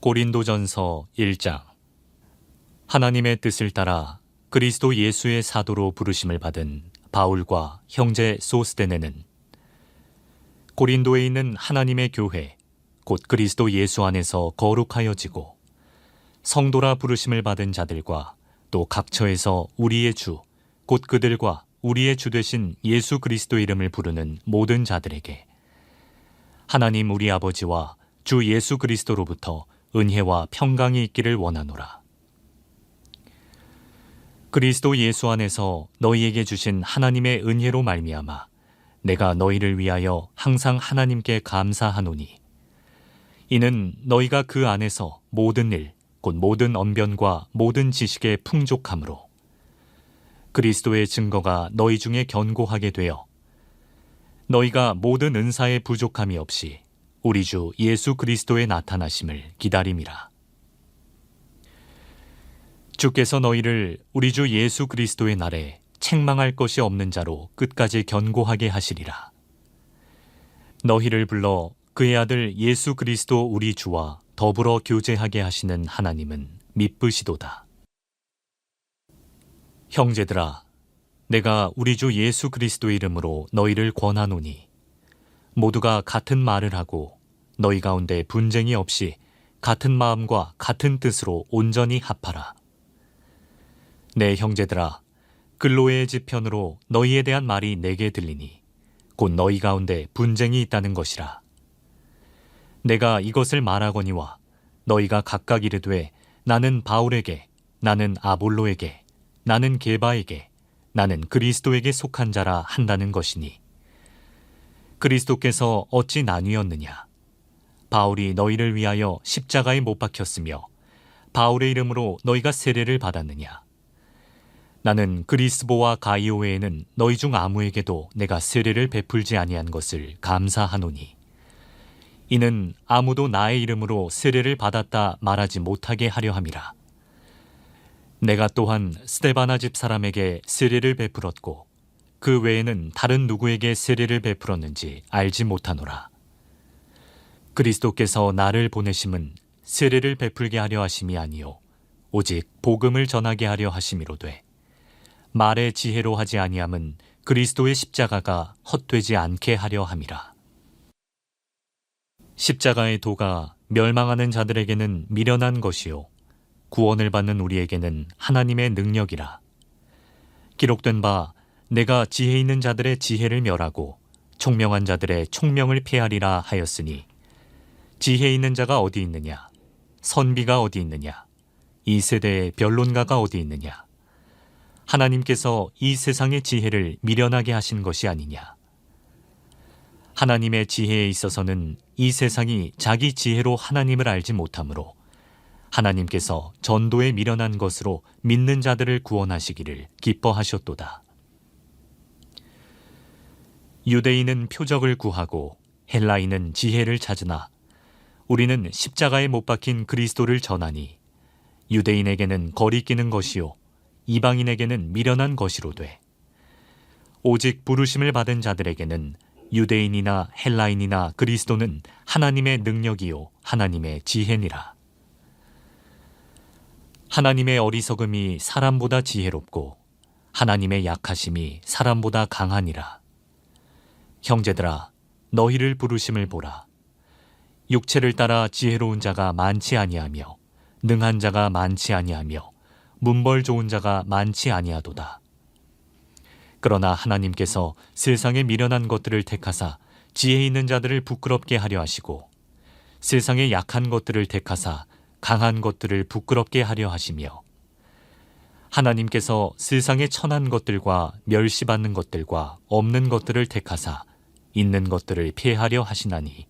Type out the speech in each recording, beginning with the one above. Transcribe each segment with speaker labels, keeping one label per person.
Speaker 1: 고린도전서 1장. 하나님의 뜻을 따라 그리스도 예수의 사도로 부르심을 받은 바울과 형제 소스데네는 고린도에 있는 하나님의 교회 곧 그리스도 예수 안에서 거룩하여지고 성도라 부르심을 받은 자들과 또 각처에서 우리의 주 곧 그들과 우리의 주 되신 예수 그리스도 이름을 부르는 모든 자들에게 하나님 우리 아버지와 주 예수 그리스도로부터 은혜와 평강이 있기를 원하노라. 그리스도 예수 안에서 너희에게 주신 하나님의 은혜로 말미암아 내가 너희를 위하여 항상 하나님께 감사하노니 이는 너희가 그 안에서 모든 일 곧 모든 언변과 모든 지식에 풍족함으로 그리스도의 증거가 너희 중에 견고하게 되어 너희가 모든 은사에 부족함이 없이 우리 주 예수 그리스도의 나타나심을 기다림이라. 주께서 너희를 우리 주 예수 그리스도의 날에 책망할 것이 없는 자로 끝까지 견고하게 하시리라. 너희를 불러 그의 아들 예수 그리스도 우리 주와 더불어 교제하게 하시는 하나님은 미쁘시도다. 형제들아, 내가 우리 주 예수 그리스도 이름으로 너희를 권하노니 모두가 같은 말을 하고 너희 가운데 분쟁이 없이 같은 마음과 같은 뜻으로 온전히 합하라. 내 형제들아, 글로의 지편으로 너희에 대한 말이 내게 들리니 곧 너희 가운데 분쟁이 있다는 것이라. 내가 이것을 말하거니와 너희가 각각 이르되 나는 바울에게, 나는 아볼로에게, 나는 게바에게, 나는 그리스도에게 속한 자라 한다는 것이니 그리스도께서 어찌 나뉘었느냐? 바울이 너희를 위하여 십자가에 못 박혔으며 바울의 이름으로 너희가 세례를 받았느냐? 나는 그리스보와 가이오 외에는 너희 중 아무에게도 내가 세례를 베풀지 아니한 것을 감사하노니 이는 아무도 나의 이름으로 세례를 받았다 말하지 못하게 하려 함이라. 내가 또한 스데바나 집 사람에게 세례를 베풀었고 그 외에는 다른 누구에게 세례를 베풀었는지 알지 못하노라. 그리스도께서 나를 보내심은 세례를 베풀게 하려 하심이 아니요 오직 복음을 전하게 하려 하심이로되 말의 지혜로 하지 아니함은 그리스도의 십자가가 헛되지 않게 하려 함이라. 십자가의 도가 멸망하는 자들에게는 미련한 것이요 구원을 받는 우리에게는 하나님의 능력이라. 기록된 바 내가 지혜 있는 자들의 지혜를 멸하고 총명한 자들의 총명을 폐하리라 하였으니 지혜 있는 자가 어디 있느냐? 선비가 어디 있느냐? 이 세대의 변론가가 어디 있느냐? 하나님께서 이 세상의 지혜를 미련하게 하신 것이 아니냐? 하나님의 지혜에 있어서는 이 세상이 자기 지혜로 하나님을 알지 못하므로 하나님께서 전도에 미련한 것으로 믿는 자들을 구원하시기를 기뻐하셨도다. 유대인은 표적을 구하고 헬라인은 지혜를 찾으나 우리는 십자가에 못 박힌 그리스도를 전하니 유대인에게는 거리끼는 것이요 이방인에게는 미련한 것이로되 오직 부르심을 받은 자들에게는 유대인이나 헬라인이나 그리스도는 하나님의 능력이요 하나님의 지혜니라. 하나님의 어리석음이 사람보다 지혜롭고 하나님의 약하심이 사람보다 강하니라. 형제들아, 너희를 부르심을 보라. 육체를 따라 지혜로운 자가 많지 아니하며 능한 자가 많지 아니하며 문벌 좋은 자가 많지 아니하도다. 그러나 하나님께서 세상에 미련한 것들을 택하사 지혜 있는 자들을 부끄럽게 하려 하시고 세상에 약한 것들을 택하사 강한 것들을 부끄럽게 하려 하시며 하나님께서 세상에 천한 것들과 멸시받는 것들과 없는 것들을 택하사 있는 것들을 폐하려 하시나니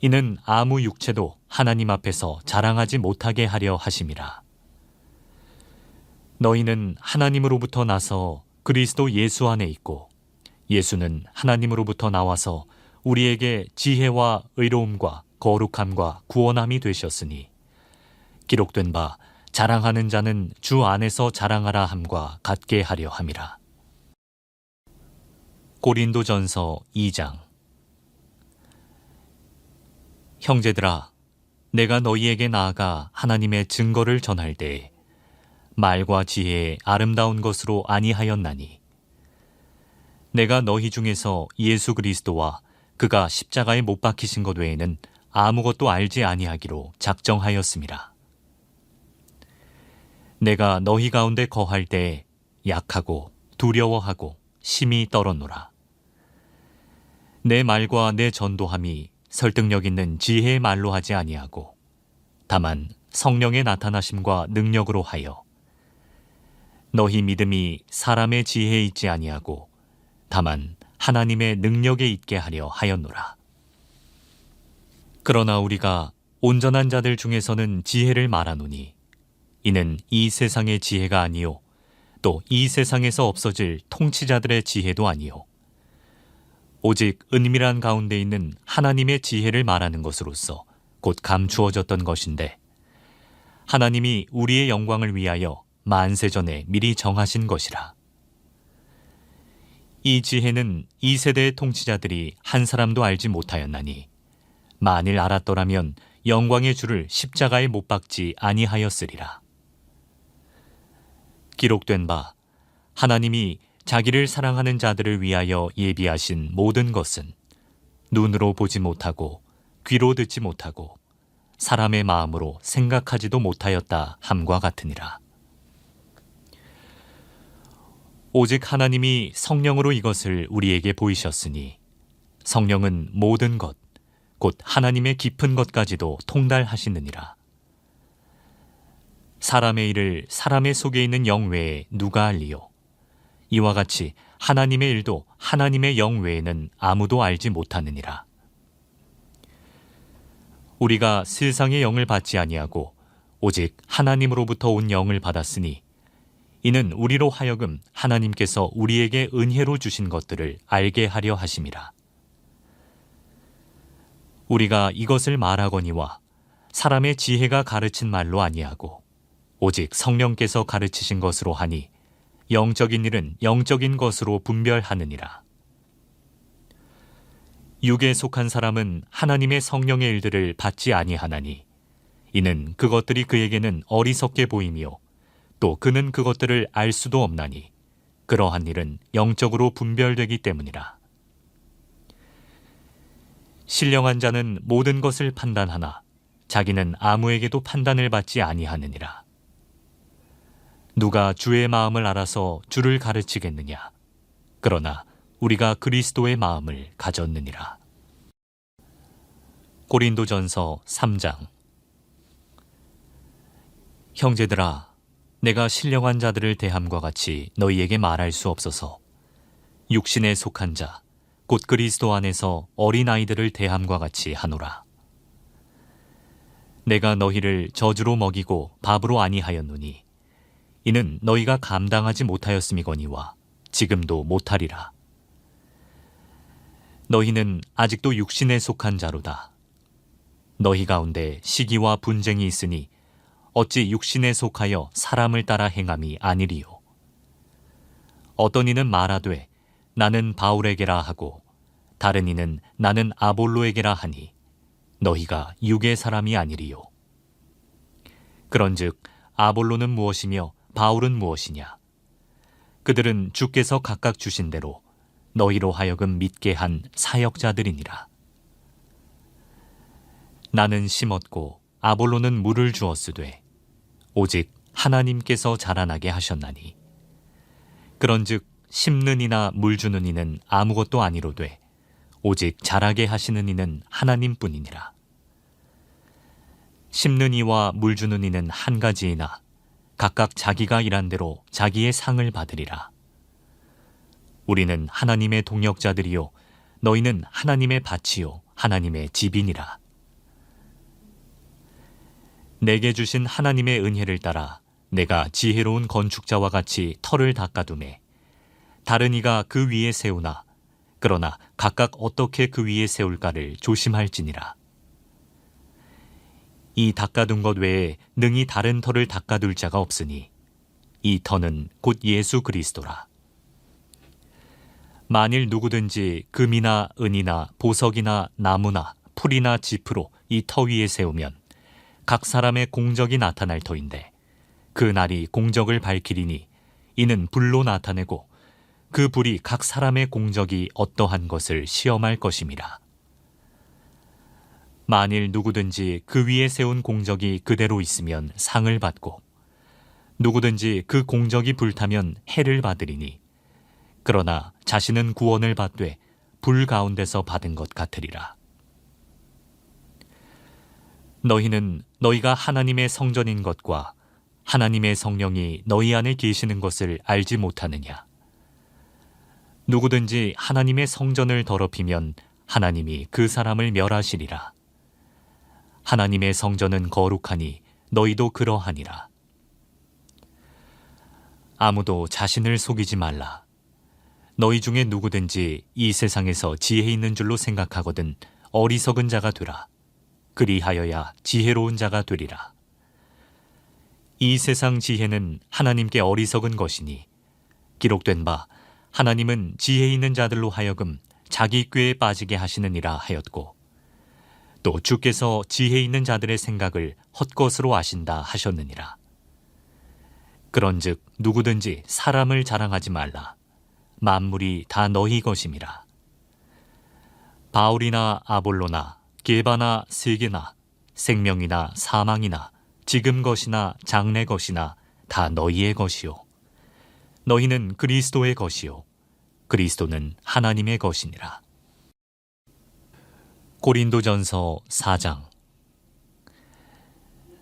Speaker 1: 이는 아무 육체도 하나님 앞에서 자랑하지 못하게 하려 하심이라. 너희는 하나님으로부터 나서 그리스도 예수 안에 있고 예수는 하나님으로부터 나와서 우리에게 지혜와 의로움과 거룩함과 구원함이 되셨으니 기록된 바 자랑하는 자는 주 안에서 자랑하라 함과 같게 하려 함이라. 고린도전서 2장. 형제들아, 내가 너희에게 나아가 하나님의 증거를 전할 때에 말과 지혜에 아름다운 것으로 아니하였나니 내가 너희 중에서 예수 그리스도와 그가 십자가에 못 박히신 것 외에는 아무것도 알지 아니하기로 작정하였음이라. 내가 너희 가운데 거할 때에 약하고 두려워하고 심히 떨었노라. 내 말과 내 전도함이 설득력 있는 지혜의 말로 하지 아니하고 다만 성령의 나타나심과 능력으로 하여 너희 믿음이 사람의 지혜에 있지 아니하고 다만 하나님의 능력에 있게 하려 하였노라. 그러나 우리가 온전한 자들 중에서는 지혜를 말하노니 이는 이 세상의 지혜가 아니요 또 이 세상에서 없어질 통치자들의 지혜도 아니요 오직 은밀한 가운데 있는 하나님의 지혜를 말하는 것으로서 곧 감추어졌던 것인데 하나님이 우리의 영광을 위하여 만세전에 미리 정하신 것이라. 이 지혜는 이 세대의 통치자들이 한 사람도 알지 못하였나니 만일 알았더라면 영광의 주를 십자가에 못 박지 아니하였으리라. 기록된 바 하나님이 자기를 사랑하는 자들을 위하여 예비하신 모든 것은 눈으로 보지 못하고 귀로 듣지 못하고 사람의 마음으로 생각하지도 못하였다 함과 같으니라. 오직 하나님이 성령으로 이것을 우리에게 보이셨으니 성령은 모든 것, 곧 하나님의 깊은 것까지도 통달하시느니라. 사람의 일을 사람의 속에 있는 영 외에 누가 알리요? 이와 같이 하나님의 일도 하나님의 영 외에는 아무도 알지 못하느니라. 우리가 세상의 영을 받지 아니하고 오직 하나님으로부터 온 영을 받았으니 이는 우리로 하여금 하나님께서 우리에게 은혜로 주신 것들을 알게 하려 하심이라. 우리가 이것을 말하거니와 사람의 지혜가 가르친 말로 아니하고 오직 성령께서 가르치신 것으로 하니 영적인 일은 영적인 것으로 분별하느니라. 육에 속한 사람은 하나님의 성령의 일들을 받지 아니하나니 이는 그것들이 그에게는 어리석게 보이며 또 그는 그것들을 알 수도 없나니 그러한 일은 영적으로 분별되기 때문이라. 신령한 자는 모든 것을 판단하나 자기는 아무에게도 판단을 받지 아니하느니라. 누가 주의 마음을 알아서 주를 가르치겠느냐? 그러나 우리가 그리스도의 마음을 가졌느니라. 고린도전서 3장. 형제들아, 내가 신령한 자들을 대함과 같이 너희에게 말할 수 없어서 육신에 속한 자, 곧 그리스도 안에서 어린아이들을 대함과 같이 하노라. 내가 너희를 저주로 먹이고 밥으로 아니하였노니 이는 너희가 감당하지 못하였음이거니와 지금도 못하리라. 너희는 아직도 육신에 속한 자로다. 너희 가운데 시기와 분쟁이 있으니 어찌 육신에 속하여 사람을 따라 행함이 아니리요. 어떤 이는 말하되 나는 바울에게라 하고 다른 이는 나는 아볼로에게라 하니 너희가 육의 사람이 아니리요. 그런즉 아볼로는 무엇이며 바울은 무엇이냐? 그들은 주께서 각각 주신 대로 너희로 하여금 믿게 한 사역자들이니라. 나는 심었고 아볼로는 물을 주었으되 오직 하나님께서 자라나게 하셨나니 그런즉 심는 이나 물 주는 이는 아무것도 아니로되 오직 자라게 하시는 이는 하나님뿐이니라. 심는 이와 물 주는 이는 한 가지이나 각각 자기가 일한 대로 자기의 상을 받으리라. 우리는 하나님의 동역자들이요 너희는 하나님의 밭이요 하나님의 집이니라. 내게 주신 하나님의 은혜를 따라 내가 지혜로운 건축자와 같이 터를 닦아두매 다른 이가 그 위에 세우나 그러나 각각 어떻게 그 위에 세울까를 조심할지니라. 이 닦아둔 것 외에 능히 다른 터를 닦아둘 자가 없으니 이 터는 곧 예수 그리스도라. 만일 누구든지 금이나 은이나 보석이나 나무나 풀이나 짚으로 이 터 위에 세우면 각 사람의 공적이 나타날 터인데 그 날이 공적을 밝히리니 이는 불로 나타내고 그 불이 각 사람의 공적이 어떠한 것을 시험할 것임이라. 만일 누구든지 그 위에 세운 공적이 그대로 있으면 상을 받고 누구든지 그 공적이 불타면 해를 받으리니 그러나 자신은 구원을 받되 불 가운데서 받은 것 같으리라. 너희는 너희가 하나님의 성전인 것과 하나님의 성령이 너희 안에 계시는 것을 알지 못하느냐? 누구든지 하나님의 성전을 더럽히면 하나님이 그 사람을 멸하시리라. 하나님의 성전은 거룩하니 너희도 그러하니라. 아무도 자신을 속이지 말라. 너희 중에 누구든지 이 세상에서 지혜 있는 줄로 생각하거든 어리석은 자가 되라. 그리하여야 지혜로운 자가 되리라. 이 세상 지혜는 하나님께 어리석은 것이니 기록된 바 하나님은 지혜 있는 자들로 하여금 자기 꾀에 빠지게 하시느니라 하였고 또 주께서 지혜 있는 자들의 생각을 헛것으로 아신다 하셨느니라. 그런즉 누구든지 사람을 자랑하지 말라. 만물이 다 너희 것임이라. 바울이나 아볼로나 게바나 세게나 생명이나 사망이나 지금 것이나 장래 것이나 다 너희의 것이요 너희는 그리스도의 것이요 그리스도는 하나님의 것이니라. 고린도전서 4장.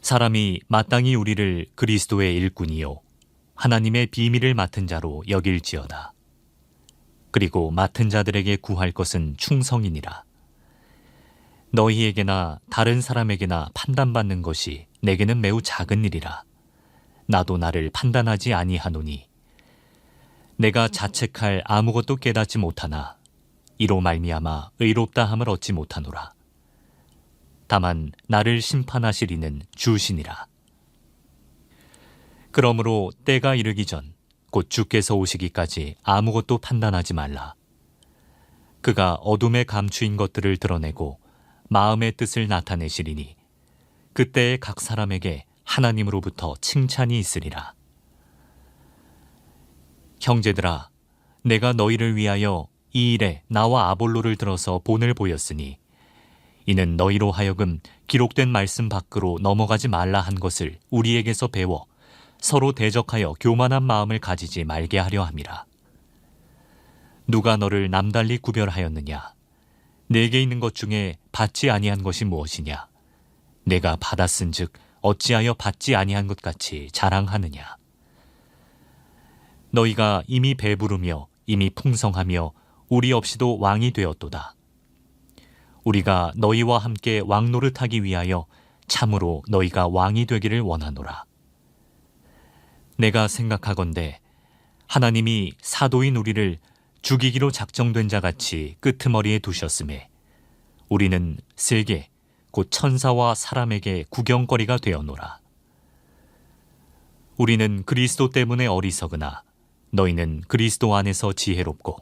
Speaker 1: 사람이 마땅히 우리를 그리스도의 일꾼이요 하나님의 비밀을 맡은 자로 여길지어다. 그리고 맡은 자들에게 구할 것은 충성이니라. 너희에게나 다른 사람에게나 판단받는 것이 내게는 매우 작은 일이라. 나도 나를 판단하지 아니하노니 내가 자책할 아무것도 깨닫지 못하나 이로 말미암아 의롭다함을 얻지 못하노라. 다만 나를 심판하시리는 주시니라. 그러므로 때가 이르기 전 곧 주께서 오시기까지 아무것도 판단하지 말라. 그가 어둠에 감추인 것들을 드러내고 마음의 뜻을 나타내시리니 그때에 각 사람에게 하나님으로부터 칭찬이 있으리라. 형제들아, 내가 너희를 위하여 이 일에 나와 아볼로를 들어서 본을 보였으니 이는 너희로 하여금 기록된 말씀 밖으로 넘어가지 말라 한 것을 우리에게서 배워 서로 대적하여 교만한 마음을 가지지 말게 하려 함이라. 누가 너를 남달리 구별하였느냐? 내게 있는 것 중에 받지 아니한 것이 무엇이냐? 내가 받았은즉 어찌하여 받지 아니한 것 같이 자랑하느냐? 너희가 이미 배부르며 이미 풍성하며 우리 없이도 왕이 되었도다. 우리가 너희와 함께 왕 노릇하기 위하여 참으로 너희가 왕이 되기를 원하노라. 내가 생각하건대 하나님이 사도인 우리를 죽이기로 작정된 자같이 끄트머리에 두셨음에 우리는 세계 곧 천사와 사람에게 구경거리가 되었노라. 우리는 그리스도 때문에 어리석으나 너희는 그리스도 안에서 지혜롭고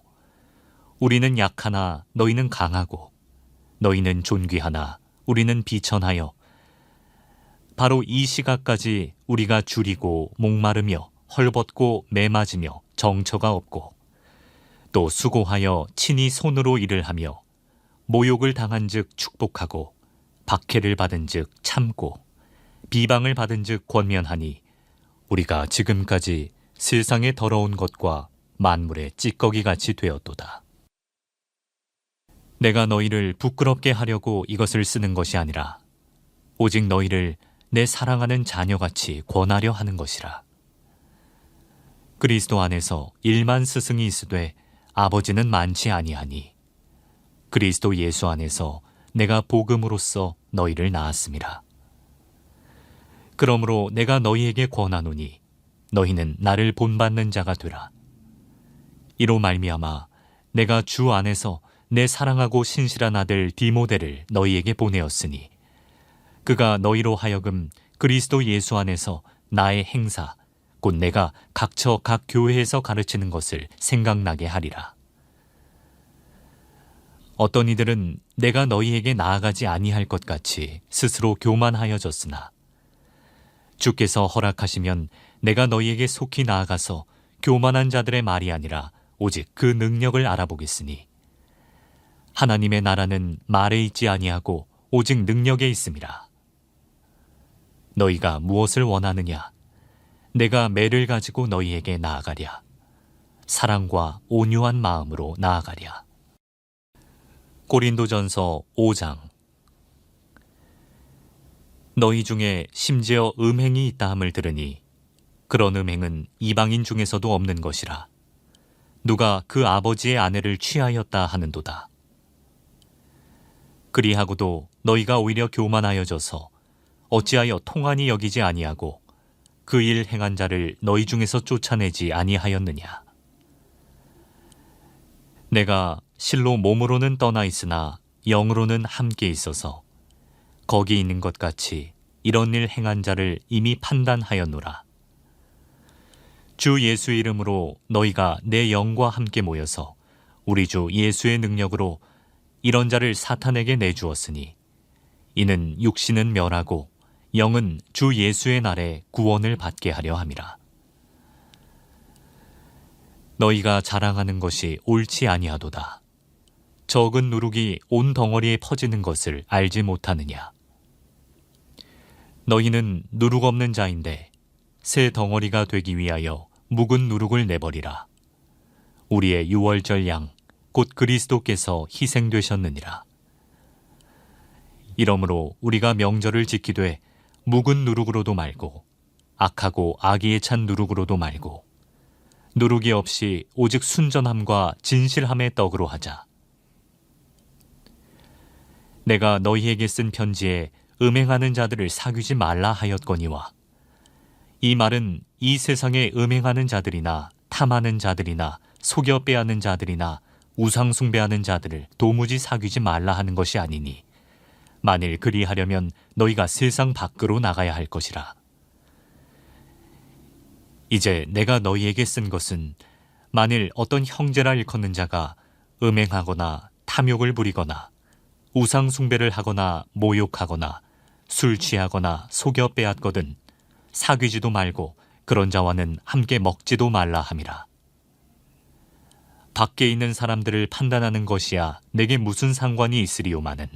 Speaker 1: 우리는 약하나 너희는 강하고 너희는 존귀하나 우리는 비천하여 바로 이 시각까지 우리가 줄이고 목마르며 헐벗고 매맞으며 정처가 없고 또 수고하여 친히 손으로 일을 하며 모욕을 당한즉 축복하고 박해를 받은즉 참고 비방을 받은즉 권면하니 우리가 지금까지 세상의 더러운 것과 만물의 찌꺼기같이 되었도다. 내가 너희를 부끄럽게 하려고 이것을 쓰는 것이 아니라 오직 너희를 내 사랑하는 자녀같이 권하려 하는 것이라. 그리스도 안에서 1만 스승이 있으되 아버지는 많지 아니하니 그리스도 예수 안에서 내가 복음으로써 너희를 낳았음이라. 그러므로 내가 너희에게 권하노니 너희는 나를 본받는 자가 되라. 이로 말미암아 내가 주 안에서 내 사랑하고 신실한 아들 디모데를 너희에게 보내었으니 그가 너희로 하여금 그리스도 예수 안에서 나의 행사 곧 내가 각처 각 교회에서 가르치는 것을 생각나게 하리라. 어떤 이들은 내가 너희에게 나아가지 아니할 것 같이 스스로 교만하여졌으나 주께서 허락하시면 내가 너희에게 속히 나아가서 교만한 자들의 말이 아니라 오직 그 능력을 알아보겠으니 하나님의 나라는 말에 있지 아니하고 오직 능력에 있음이라. 너희가 무엇을 원하느냐? 내가 매를 가지고 너희에게 나아가랴. 사랑과 온유한 마음으로 나아가랴. 고린도전서 5장. 너희 중에 심지어 음행이 있다 함을 들으니 그런 음행은 이방인 중에서도 없는 것이라. 누가 그 아버지의 아내를 취하였다 하는도다. 그리하고도 너희가 오히려 교만하여져서 어찌하여 통한이 여기지 아니하고 그 일 행한 자를 너희 중에서 쫓아내지 아니하였느냐. 내가 실로 몸으로는 떠나 있으나 영으로는 함께 있어서 거기 있는 것 같이 이런 일 행한 자를 이미 판단하였노라. 주 예수의 이름으로 너희가 내 영과 함께 모여서 우리 주 예수의 능력으로 이런 자를 사탄에게 내주었으니 이는 육신은 멸하고 영은 주 예수의 날에 구원을 받게 하려 함이라. 너희가 자랑하는 것이 옳지 아니하도다. 적은 누룩이 온 덩어리에 퍼지는 것을 알지 못하느냐. 너희는 누룩 없는 자인데 새 덩어리가 되기 위하여 묵은 누룩을 내버리라. 우리의 유월절 양 곧 그리스도께서 희생되셨느니라. 이러므로 우리가 명절을 지키되 묵은 누룩으로도 말고 악하고 악의에 찬 누룩으로도 말고 누룩이 없이 오직 순전함과 진실함의 떡으로 하자. 내가 너희에게 쓴 편지에 음행하는 자들을 사귀지 말라 하였거니와 이 말은 이 세상에 음행하는 자들이나 탐하는 자들이나 속여 빼앗는 자들이나 우상 숭배하는 자들을 도무지 사귀지 말라 하는 것이 아니니 만일 그리하려면 너희가 세상 밖으로 나가야 할 것이라. 이제 내가 너희에게 쓴 것은 만일 어떤 형제라 일컫는 자가 음행하거나 탐욕을 부리거나 우상 숭배를 하거나 모욕하거나 술 취하거나 속여 빼앗거든 사귀지도 말고 그런 자와는 함께 먹지도 말라 함이라. 밖에 있는 사람들을 판단하는 것이야 내게 무슨 상관이 있으리요마는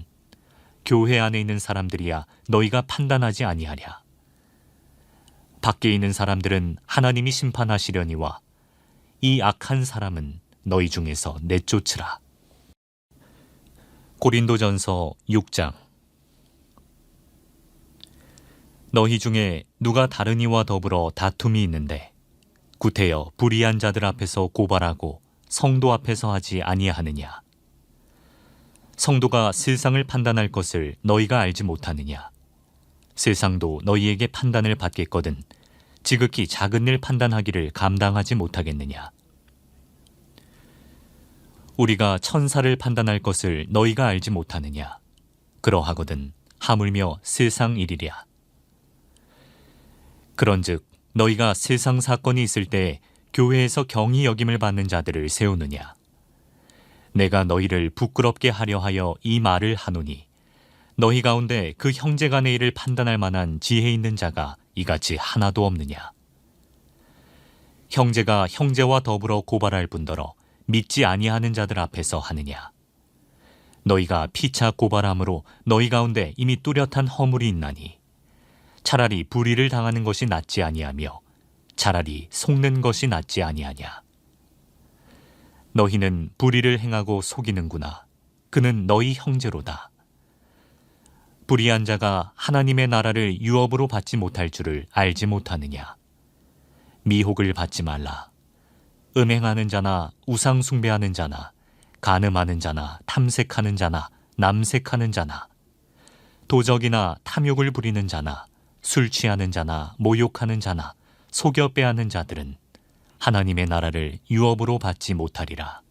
Speaker 1: 교회 안에 있는 사람들이야 너희가 판단하지 아니하랴. 밖에 있는 사람들은 하나님이 심판하시려니와 이 악한 사람은 너희 중에서 내쫓으라. 고린도전서 6장. 너희 중에 누가 다른 이와 더불어 다툼이 있는데 구태여 불의한 자들 앞에서 고발하고 성도 앞에서 하지 아니하느냐. 성도가 세상을 판단할 것을 너희가 알지 못하느냐. 세상도 너희에게 판단을 받겠거든 지극히 작은 일 판단하기를 감당하지 못하겠느냐. 우리가 천사를 판단할 것을 너희가 알지 못하느냐. 그러하거든 하물며 세상 일이랴. 그런즉 너희가 세상 사건이 있을 때 교회에서 경히 여김을 받는 자들을 세우느냐. 내가 너희를 부끄럽게 하려 하여 이 말을 하노니 너희 가운데 그 형제 간의 일을 판단할 만한 지혜 있는 자가 이같이 하나도 없느냐. 형제가 형제와 더불어 고발할 뿐더러 믿지 아니하는 자들 앞에서 하느냐. 너희가 피차 고발함으로 너희 가운데 이미 뚜렷한 허물이 있나니 차라리 불의를 당하는 것이 낫지 아니하며 차라리 속는 것이 낫지 아니하냐. 너희는 불의를 행하고 속이는구나. 그는 너희 형제로다. 불의한 자가 하나님의 나라를 유업으로 받지 못할 줄을 알지 못하느냐. 미혹을 받지 말라. 음행하는 자나 우상 숭배하는 자나 간음하는 자나 탐색하는 자나 남색하는 자나 도적이나 탐욕을 부리는 자나 술 취하는 자나 모욕하는 자나 속여 빼앗는 자들은 하나님의 나라를 유업으로 받지 못하리라.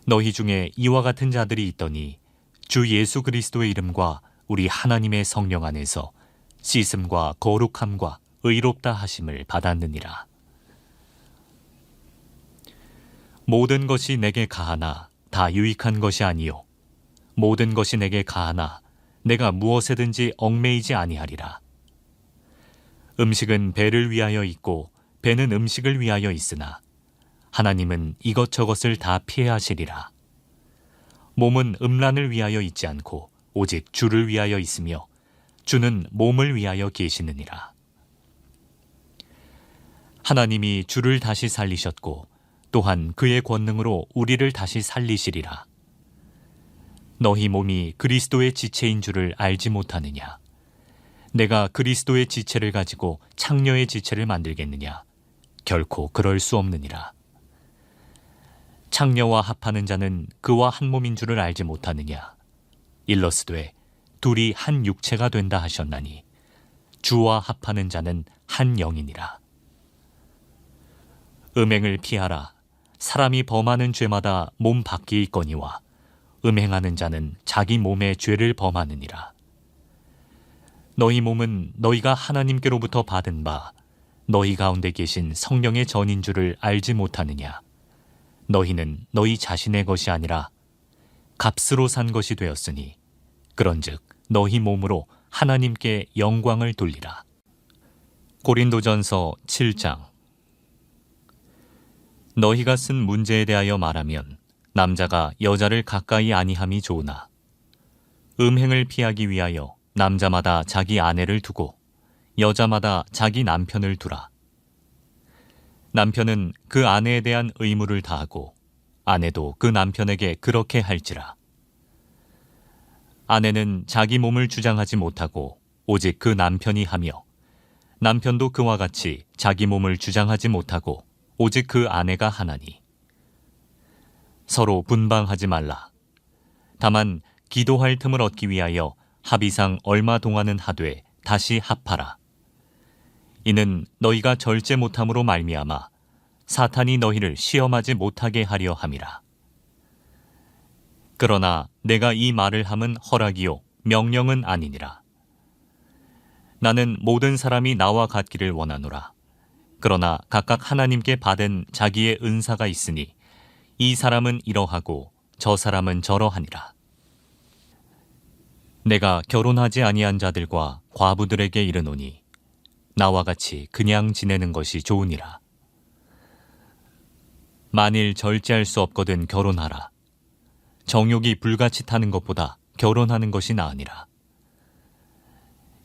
Speaker 1: 너희 중에 이와 같은 자들이 있더니 주 예수 그리스도의 이름과 우리 하나님의 성령 안에서 씻음과 거룩함과 의롭다 하심을 받았느니라. 모든 것이 내게 가하나 다 유익한 것이 아니요 모든 것이 내게 가하나 내가 무엇에든지 얽매이지 아니하리라. 음식은 배를 위하여 있고 배는 음식을 위하여 있으나 하나님은 이것저것을 다 피해하시리라. 몸은 음란을 위하여 있지 않고 오직 주를 위하여 있으며 주는 몸을 위하여 계시느니라. 하나님이 주를 다시 살리셨고 또한 그의 권능으로 우리를 다시 살리시리라. 너희 몸이 그리스도의 지체인 줄을 알지 못하느냐? 내가 그리스도의 지체를 가지고 창녀의 지체를 만들겠느냐? 결코 그럴 수 없느니라. 창녀와 합하는 자는 그와 한 몸인 줄을 알지 못하느냐? 일러스되 둘이 한 육체가 된다 하셨나니 주와 합하는 자는 한 영이니라. 음행을 피하라. 사람이 범하는 죄마다 몸 밖에 있거니와 음행하는 자는 자기 몸의 죄를 범하느니라. 너희 몸은 너희가 하나님께로부터 받은 바 너희 가운데 계신 성령의 전인 줄을 알지 못하느냐? 너희는 너희 자신의 것이 아니라 값으로 산 것이 되었으니 그런즉 너희 몸으로 하나님께 영광을 돌리라. 고린도전서 7장. 너희가 쓴 문제에 대하여 말하면 남자가 여자를 가까이 아니함이 좋으나 음행을 피하기 위하여 남자마다 자기 아내를 두고 여자마다 자기 남편을 두라. 남편은 그 아내에 대한 의무를 다하고 아내도 그 남편에게 그렇게 할지라. 아내는 자기 몸을 주장하지 못하고 오직 그 남편이 하며 남편도 그와 같이 자기 몸을 주장하지 못하고 오직 그 아내가 하나니 서로 분방하지 말라. 다만 기도할 틈을 얻기 위하여 합의상 얼마 동안은 하되 다시 합하라. 이는 너희가 절제 못함으로 말미암아 사탄이 너희를 시험하지 못하게 하려 함이라. 그러나 내가 이 말을 함은 허락이요 명령은 아니니라. 나는 모든 사람이 나와 같기를 원하노라. 그러나 각각 하나님께 받은 자기의 은사가 있으니 이 사람은 이러하고 저 사람은 저러하니라. 내가 결혼하지 아니한 자들과 과부들에게 이르노니 나와 같이 그냥 지내는 것이 좋으니라. 만일 절제할 수 없거든 결혼하라. 정욕이 불같이 타는 것보다 결혼하는 것이 나으니라.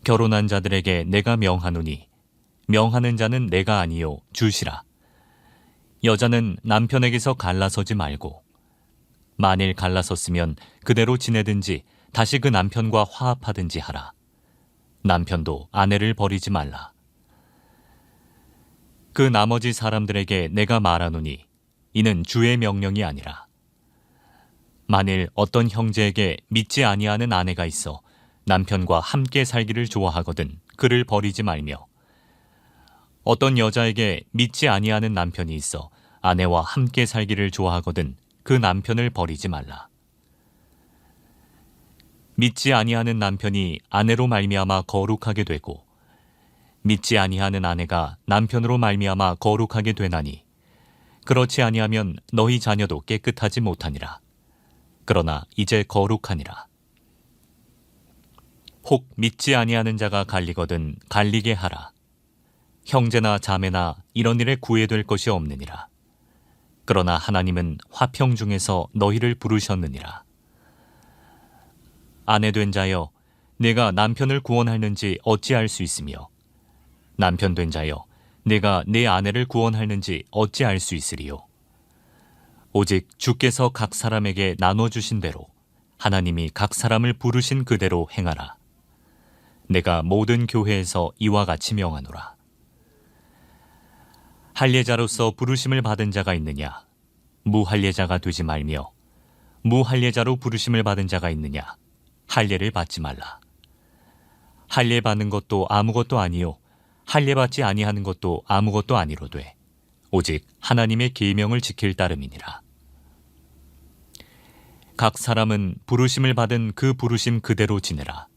Speaker 1: 결혼한 자들에게 내가 명하노니 명하는 자는 내가 아니요 주시라. 여자는 남편에게서 갈라서지 말고 만일 갈라섰으면 그대로 지내든지 다시 그 남편과 화합하든지 하라. 남편도 아내를 버리지 말라. 그 나머지 사람들에게 내가 말하노니 이는 주의 명령이 아니라. 만일 어떤 형제에게 믿지 아니하는 아내가 있어 남편과 함께 살기를 좋아하거든 그를 버리지 말며 어떤 여자에게 믿지 아니하는 남편이 있어 아내와 함께 살기를 좋아하거든 그 남편을 버리지 말라. 믿지 아니하는 남편이 아내로 말미암아 거룩하게 되고 믿지 아니하는 아내가 남편으로 말미암아 거룩하게 되나니 그렇지 아니하면 너희 자녀도 깨끗하지 못하니라. 그러나 이제 거룩하니라. 혹 믿지 아니하는 자가 갈리거든 갈리게 하라. 형제나 자매나 이런 일에 구애될 것이 없느니라. 그러나 하나님은 화평 중에서 너희를 부르셨느니라. 아내 된 자여, 내가 남편을 구원하는지 어찌할 수 있으며 남편 된 자여, 내가 내 아내를 구원하는지 어찌할 수 있으리요. 오직 주께서 각 사람에게 나눠주신 대로 하나님이 각 사람을 부르신 그대로 행하라. 내가 모든 교회에서 이와 같이 명하노라. 할례자로서 부르심을 받은 자가 있느냐? 무할례자가 되지 말며 무할례자로 부르심을 받은 자가 있느냐? 할례를 받지 말라. 할례 받는 것도 아무것도 아니요 할례 받지 아니하는 것도 아무것도 아니로되 오직 하나님의 계명을 지킬 따름이니라. 각 사람은 부르심을 받은 그 부르심 그대로 지내라.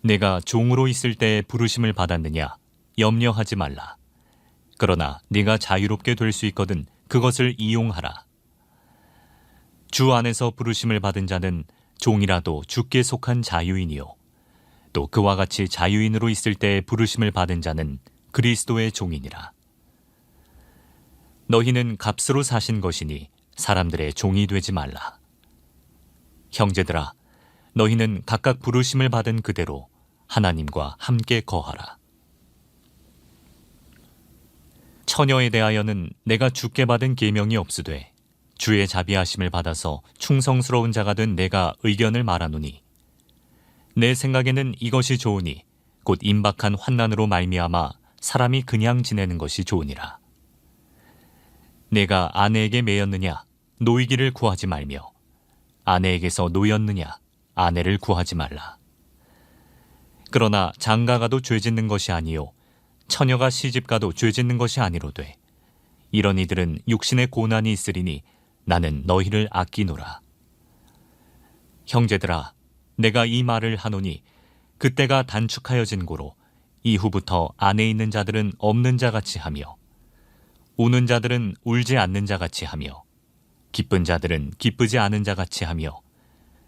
Speaker 1: 내가 종으로 있을 때에 부르심을 받았느냐? 염려하지 말라. 그러나 네가 자유롭게 될 수 있거든 그것을 이용하라. 주 안에서 부르심을 받은 자는 종이라도 주께 속한 자유인이요 또 그와 같이 자유인으로 있을 때에 부르심을 받은 자는 그리스도의 종이니라. 너희는 값으로 사신 것이니 사람들의 종이 되지 말라. 형제들아, 너희는 각각 부르심을 받은 그대로 하나님과 함께 거하라. 처녀에 대하여는 내가 주께 받은 계명이 없으되 주의 자비하심을 받아서 충성스러운 자가 된 내가 의견을 말하노니, 내 생각에는 이것이 좋으니 곧 임박한 환난으로 말미암아 사람이 그냥 지내는 것이 좋으니라. 내가 아내에게 매였느냐 노이기를 구하지 말며, 아내에게서 노였느냐 아내를 구하지 말라. 그러나 장가가도 죄짓는 것이 아니요 처녀가 시집가도 죄짓는 것이 아니로되, 이런 이들은 육신의 고난이 있으리니 나는 너희를 아끼노라. 형제들아, 내가 이 말을 하노니 그때가 단축하여진 고로 이후부터 안에 있는 자들은 없는 자같이 하며, 우는 자들은 울지 않는 자같이 하며, 기쁜 자들은 기쁘지 않은 자같이 하며,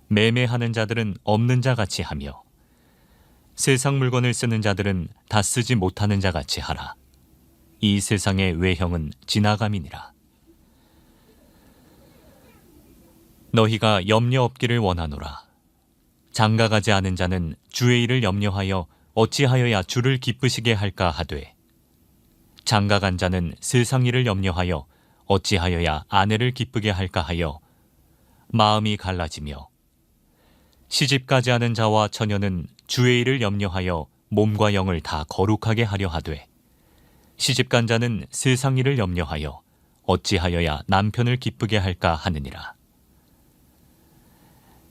Speaker 1: 매매하는 자들은 없는 자같이 하며, 세상 물건을 쓰는 자들은 다 쓰지 못하는 자같이 하라. 이 세상의 외형은 지나감이니라. 너희가 염려 없기를 원하노라. 장가가지 않은 자는 주의 일을 염려하여 어찌하여야 주를 기쁘시게 할까 하되, 장가간 자는 세상 일을 염려하여 어찌하여야 아내를 기쁘게 할까 하여 마음이 갈라지며, 시집가지 않은 자와 처녀는 주의 일을 염려하여 몸과 영을 다 거룩하게 하려 하되, 시집간 자는 세상 일을 염려하여 어찌하여야 남편을 기쁘게 할까 하느니라.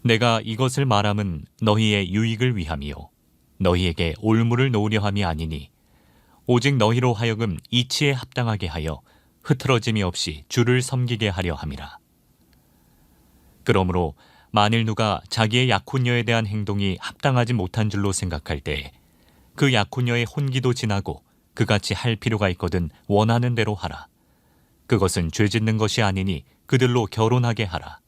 Speaker 1: 내가 이것을 말함은 너희의 유익을 위함이요 너희에게 올무를 놓으려 함이 아니니, 오직 너희로 하여금 이치에 합당하게 하여 흐트러짐이 없이 주를 섬기게 하려 함이라. 그러므로 만일 누가 자기의 약혼녀에 대한 행동이 합당하지 못한 줄로 생각할 때 그 약혼녀의 혼기도 지나고 그같이 할 필요가 있거든 원하는 대로 하라. 그것은 죄짓는 것이 아니니 그들로 결혼하게 하라.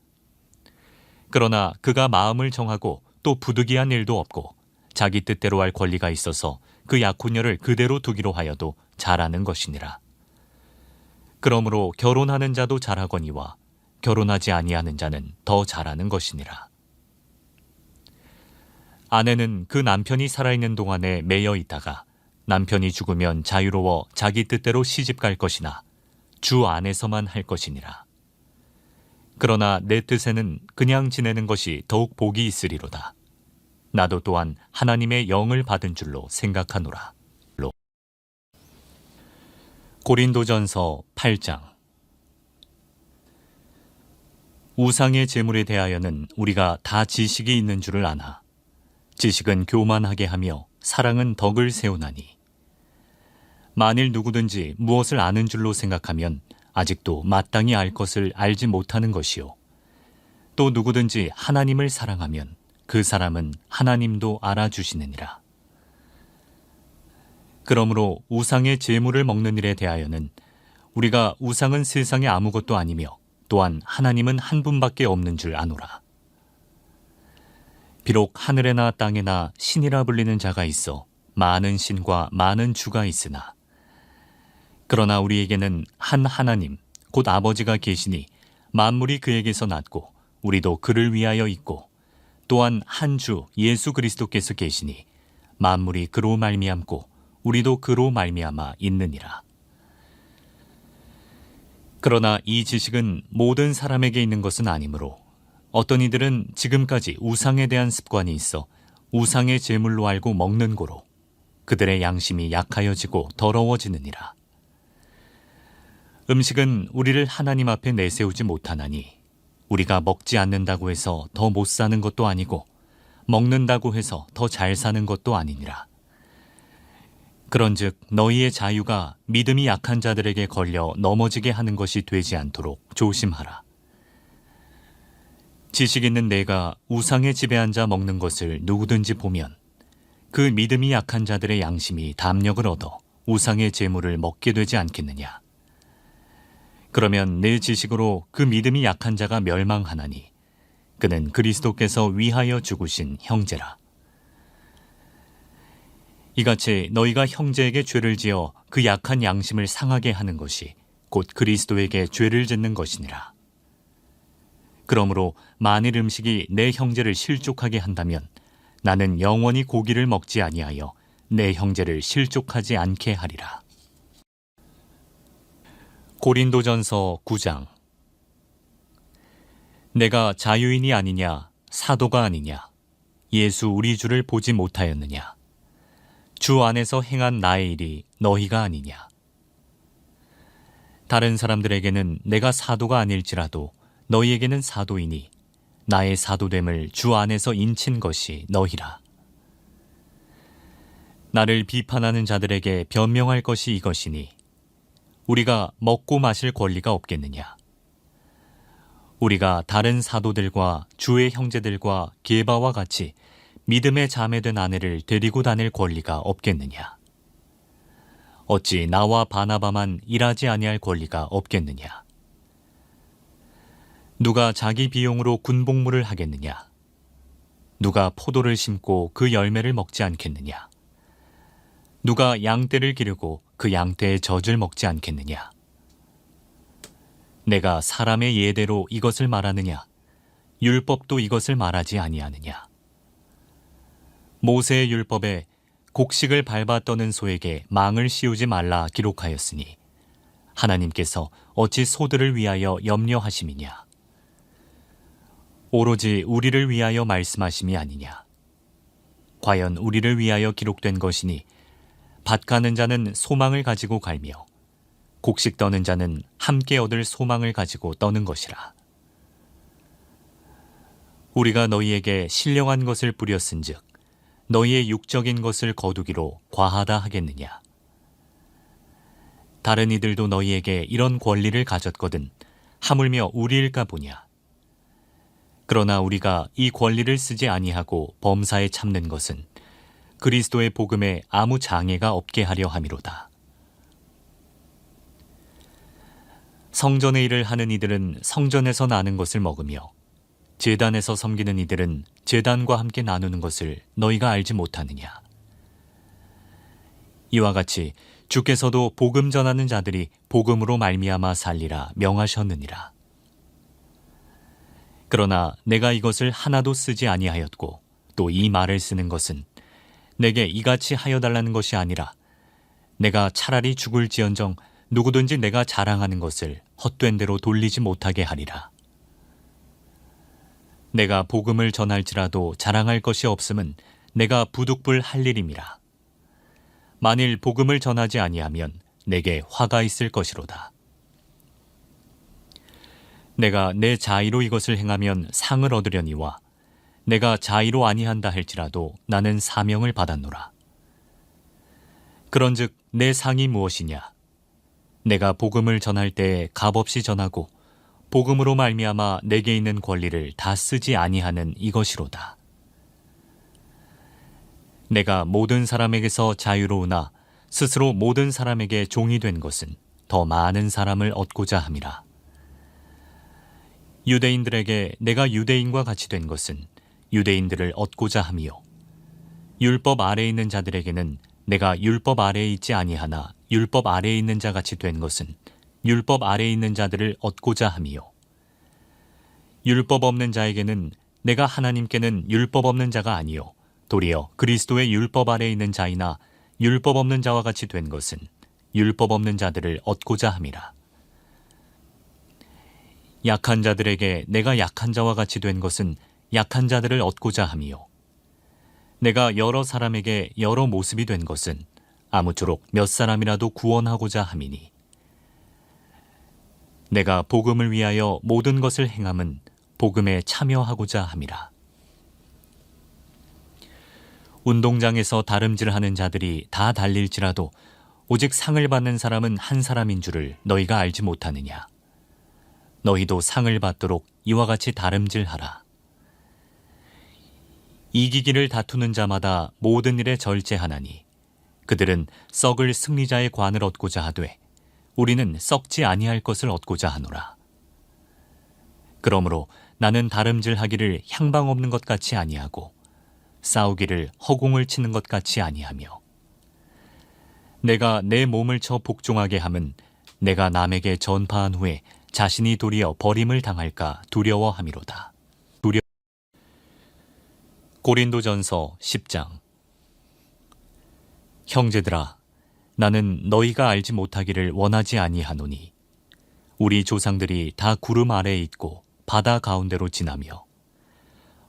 Speaker 1: 그러나 그가 마음을 정하고 또 부득이한 일도 없고 자기 뜻대로 할 권리가 있어서 그 약혼녀를 그대로 두기로 하여도 잘하는 것이니라. 그러므로 결혼하는 자도 잘하거니와 결혼하지 아니하는 자는 더 잘하는 것이니라. 아내는 그 남편이 살아있는 동안에 매여 있다가 남편이 죽으면 자유로워 자기 뜻대로 시집갈 것이나 주 안에서만 할 것이니라. 그러나 내 뜻에는 그냥 지내는 것이 더욱 복이 있으리로다. 나도 또한 하나님의 영을 받은 줄로 생각하노라. 고린도전서 8장. 우상의 제물에 대하여는 우리가 다 지식이 있는 줄을 아나. 지식은 교만하게 하며 사랑은 덕을 세우나니. 만일 누구든지 무엇을 아는 줄로 생각하면 아직도 마땅히 알 것을 알지 못하는 것이요. 또 누구든지 하나님을 사랑하면 그 사람은 하나님도 알아주시느니라. 그러므로 우상의 제물을 먹는 일에 대하여는 우리가 우상은 세상에 아무것도 아니며 또한 하나님은 한 분밖에 없는 줄 아노라. 비록 하늘에나 땅에나 신이라 불리는 자가 있어 많은 신과 많은 주가 있으나, 그러나 우리에게는 한 하나님 곧 아버지가 계시니 만물이 그에게서 났고 우리도 그를 위하여 있고, 또한 한 주 예수 그리스도께서 계시니 만물이 그로 말미암고 우리도 그로 말미암아 있느니라. 그러나 이 지식은 모든 사람에게 있는 것은 아니므로 어떤 이들은 지금까지 우상에 대한 습관이 있어 우상의 제물로 알고 먹는 고로 그들의 양심이 약하여지고 더러워지느니라. 음식은 우리를 하나님 앞에 내세우지 못하나니, 우리가 먹지 않는다고 해서 더 못 사는 것도 아니고 먹는다고 해서 더 잘 사는 것도 아니니라. 그런즉 너희의 자유가 믿음이 약한 자들에게 걸려 넘어지게 하는 것이 되지 않도록 조심하라. 지식 있는 내가 우상에 지배한 자 먹는 것을 누구든지 보면 그 믿음이 약한 자들의 양심이 담력을 얻어 우상의 제물을 먹게 되지 않겠느냐. 그러면 내 지식으로 그 믿음이 약한 자가 멸망하나니 그는 그리스도께서 위하여 죽으신 형제라. 이같이 너희가 형제에게 죄를 지어 그 약한 양심을 상하게 하는 것이 곧 그리스도에게 죄를 짓는 것이니라. 그러므로 만일 음식이 내 형제를 실족하게 한다면 나는 영원히 고기를 먹지 아니하여 내 형제를 실족하지 않게 하리라. 고린도전서 9장. 내가 자유인이 아니냐 사도가 아니냐 예수 우리 주를 보지 못하였느냐 주 안에서 행한 나의 일이 너희가 아니냐. 다른 사람들에게는 내가 사도가 아닐지라도 너희에게는 사도이니 나의 사도됨을 주 안에서 인친 것이 너희라. 나를 비판하는 자들에게 변명할 것이 이것이니 우리가 먹고 마실 권리가 없겠느냐. 우리가 다른 사도들과 주의 형제들과 게바와 같이 믿음의 자매된 아내를 데리고 다닐 권리가 없겠느냐. 어찌 나와 바나바만 일하지 아니할 권리가 없겠느냐. 누가 자기 비용으로 군복무를 하겠느냐. 누가 포도를 심고 그 열매를 먹지 않겠느냐. 누가 양떼를 기르고 그 양떼의 젖을 먹지 않겠느냐. 내가 사람의 예대로 이것을 말하느냐. 율법도 이것을 말하지 아니하느냐. 모세의 율법에 곡식을 밟아 떠는 소에게 망을 씌우지 말라 기록하였으니 하나님께서 어찌 소들을 위하여 염려하심이냐. 오로지 우리를 위하여 말씀하심이 아니냐. 과연 우리를 위하여 기록된 것이니 밭 가는 자는 소망을 가지고 갈며 곡식 떠는 자는 함께 얻을 소망을 가지고 떠는 것이라. 우리가 너희에게 신령한 것을 부렸은즉 너희의 육적인 것을 거두기로 과하다 하겠느냐. 다른 이들도 너희에게 이런 권리를 가졌거든 하물며 우리일까 보냐. 그러나 우리가 이 권리를 쓰지 아니하고 범사에 참는 것은 그리스도의 복음에 아무 장애가 없게 하려 함이로다. 성전의 일을 하는 이들은 성전에서 나는 것을 먹으며 제단에서 섬기는 이들은 제단과 함께 나누는 것을 너희가 알지 못하느냐. 이와 같이 주께서도 복음 전하는 자들이 복음으로 말미암아 살리라 명하셨느니라. 그러나 내가 이것을 하나도 쓰지 아니하였고 또 이 말을 쓰는 것은 내게 이같이 하여 달라는 것이 아니라 내가 차라리 죽을지언정 누구든지 내가 자랑하는 것을 헛된 대로 돌리지 못하게 하리라. 내가 복음을 전할지라도 자랑할 것이 없음은 내가 부득불 할 일임이라. 만일 복음을 전하지 아니하면 내게 화가 있을 것이로다. 내가 내 자의로 이것을 행하면 상을 얻으려니와 내가 자의로 아니한다 할지라도 나는 사명을 받았노라. 그런즉 내 상이 무엇이냐? 내가 복음을 전할 때에 값없이 전하고 복음으로 말미암아 내게 있는 권리를 다 쓰지 아니하는 이것이로다. 내가 모든 사람에게서 자유로우나 스스로 모든 사람에게 종이 된 것은 더 많은 사람을 얻고자 함이라. 유대인들에게 내가 유대인과 같이 된 것은 유대인들을 얻고자 함이요 율법 아래에 있는 자들에게는 내가 율법 아래에 있지 아니하나 율법 아래에 있는 자 같이 된 것은 율법 아래에 있는 자들을 얻고자 함이요 율법 없는 자에게는 내가 하나님께는 율법 없는 자가 아니요 도리어 그리스도의 율법 아래에 있는 자이나 율법 없는 자와 같이 된 것은 율법 없는 자들을 얻고자 함이라. 약한 자들에게 내가 약한 자와 같이 된 것은 약한 자들을 얻고자 함이요 내가 여러 사람에게 여러 모습이 된 것은 아무쪼록 몇 사람이라도 구원하고자 함이니 내가 복음을 위하여 모든 것을 행함은 복음에 참여하고자 함이라. 운동장에서 다름질하는 자들이 다 달릴지라도 오직 상을 받는 사람은 한 사람인 줄을 너희가 알지 못하느냐. 너희도 상을 받도록 이와 같이 다름질하라. 이기기를 다투는 자마다 모든 일에 절제하나니 그들은 썩을 승리자의 관을 얻고자 하되 우리는 썩지 아니할 것을 얻고자 하노라. 그러므로 나는 다름질하기를 향방 없는 것 같이 아니하고 싸우기를 허공을 치는 것 같이 아니하며 내가 내 몸을 쳐 복종하게 함은 내가 남에게 전파한 후에 자신이 도리어 버림을 당할까 두려워함이로다. 고린도전서 10장. 형제들아, 나는 너희가 알지 못하기를 원하지 아니하노니 우리 조상들이 다 구름 아래에 있고 바다 가운데로 지나며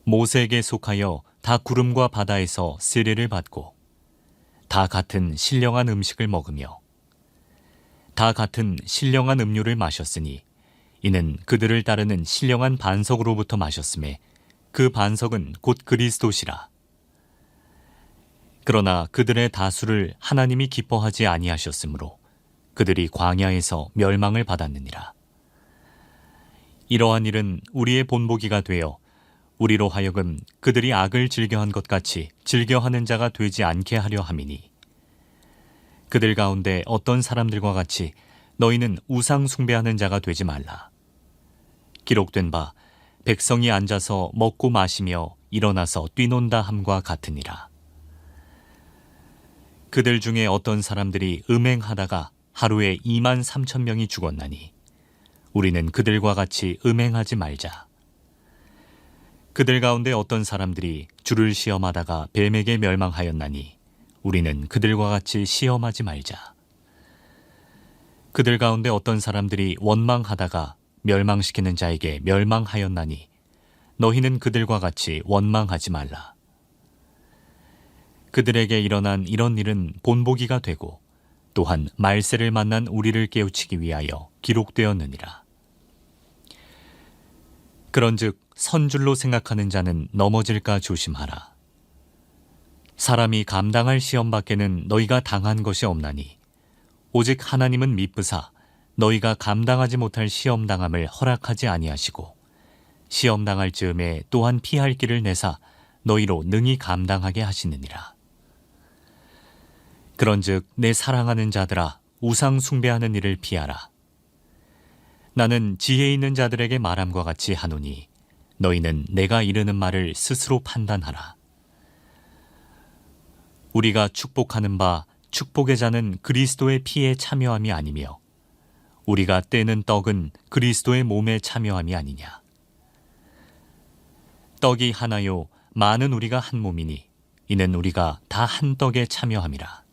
Speaker 1: 모세에게 속하여 다 구름과 바다에서 세례를 받고 다 같은 신령한 음식을 먹으며 다 같은 신령한 음료를 마셨으니 이는 그들을 따르는 신령한 반석으로부터 마셨음에 그 반석은 곧 그리스도시라. 그러나 그들의 다수를 하나님이 기뻐하지 아니하셨으므로 그들이 광야에서 멸망을 받았느니라. 이러한 일은 우리의 본보기가 되어 우리로 하여금 그들이 악을 즐겨한 것 같이 즐겨하는 자가 되지 않게 하려 함이니 그들 가운데 어떤 사람들과 같이 너희는 우상 숭배하는 자가 되지 말라. 기록된 바 백성이 앉아서 먹고 마시며 일어나서 뛰논다 함과 같으니라. 그들 중에 어떤 사람들이 음행하다가 하루에 23,000명이 죽었나니 우리는 그들과 같이 음행하지 말자. 그들 가운데 어떤 사람들이 주를 시험하다가 뱀에게 멸망하였나니 우리는 그들과 같이 시험하지 말자. 그들 가운데 어떤 사람들이 원망하다가 멸망시키는 자에게 멸망하였나니 너희는 그들과 같이 원망하지 말라. 그들에게 일어난 이런 일은 본보기가 되고 또한 말세를 만난 우리를 깨우치기 위하여 기록되었느니라. 그런즉 선줄로 생각하는 자는 넘어질까 조심하라. 사람이 감당할 시험 밖에는 너희가 당한 것이 없나니 오직 하나님은 미쁘사 너희가 감당하지 못할 시험 당함을 허락하지 아니하시고 시험 당할 즈음에 또한 피할 길을 내사 너희로 능히 감당하게 하시느니라. 그런즉 내 사랑하는 자들아 우상 숭배하는 일을 피하라. 나는 지혜 있는 자들에게 말함과 같이 하노니 너희는 내가 이르는 말을 스스로 판단하라. 우리가 축복하는 바 축복의 자는 그리스도의 피에 참여함이 아니며 우리가 떼는 떡은 그리스도의 몸에 참여함이 아니냐. 떡이 하나요 많은 우리가 한 몸이니 이는 우리가 다 한 떡에 참여함이라.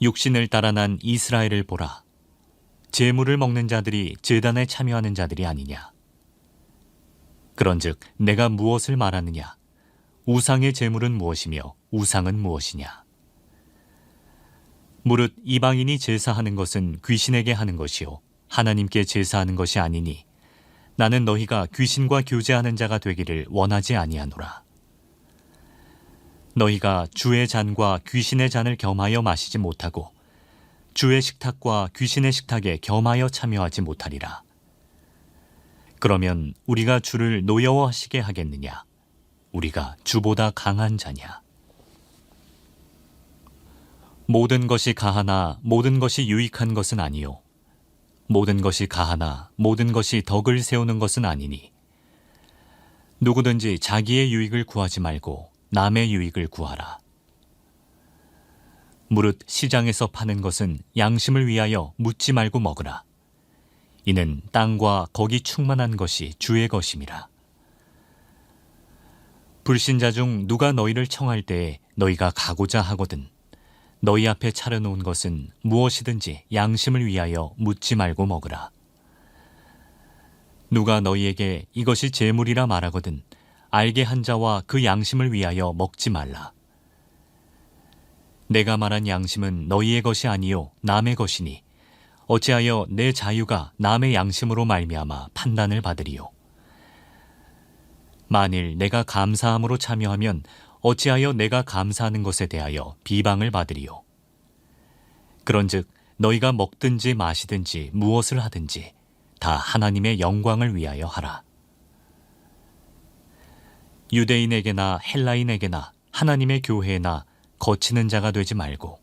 Speaker 1: 육신을 따라 난 이스라엘을 보라. 제물을 먹는 자들이 제단에 참여하는 자들이 아니냐. 그런즉 내가 무엇을 말하느냐. 우상의 제물은 무엇이며 우상은 무엇이냐. 무릇 이방인이 제사하는 것은 귀신에게 하는 것이요 하나님께 제사하는 것이 아니니 나는 너희가 귀신과 교제하는 자가 되기를 원하지 아니하노라. 너희가 주의 잔과 귀신의 잔을 겸하여 마시지 못하고 주의 식탁과 귀신의 식탁에 겸하여 참여하지 못하리라. 그러면 우리가 주를 노여워하시게 하겠느냐? 우리가 주보다 강한 자냐? 모든 것이 가하나 모든 것이 유익한 것은 아니요 모든 것이 가하나 모든 것이 덕을 세우는 것은 아니니 누구든지 자기의 유익을 구하지 말고 남의 유익을 구하라. 무릇 시장에서 파는 것은 양심을 위하여 묻지 말고 먹으라. 이는 땅과 거기 충만한 것이 주의 것임이라. 불신자 중 누가 너희를 청할 때에 너희가 가고자 하거든 너희 앞에 차려놓은 것은 무엇이든지 양심을 위하여 묻지 말고 먹으라. 누가 너희에게 이것이 제물이라 말하거든 알게 한 자와 그 양심을 위하여 먹지 말라. 내가 말한 양심은 너희의 것이 아니요 남의 것이니 어찌하여 내 자유가 남의 양심으로 말미암아 판단을 받으리요. 만일 내가 감사함으로 참여하면 어찌하여 내가 감사하는 것에 대하여 비방을 받으리요. 그런즉 너희가 먹든지 마시든지 무엇을 하든지 다 하나님의 영광을 위하여 하라. 유대인에게나 헬라인에게나 하나님의 교회나 거치는 자가 되지 말고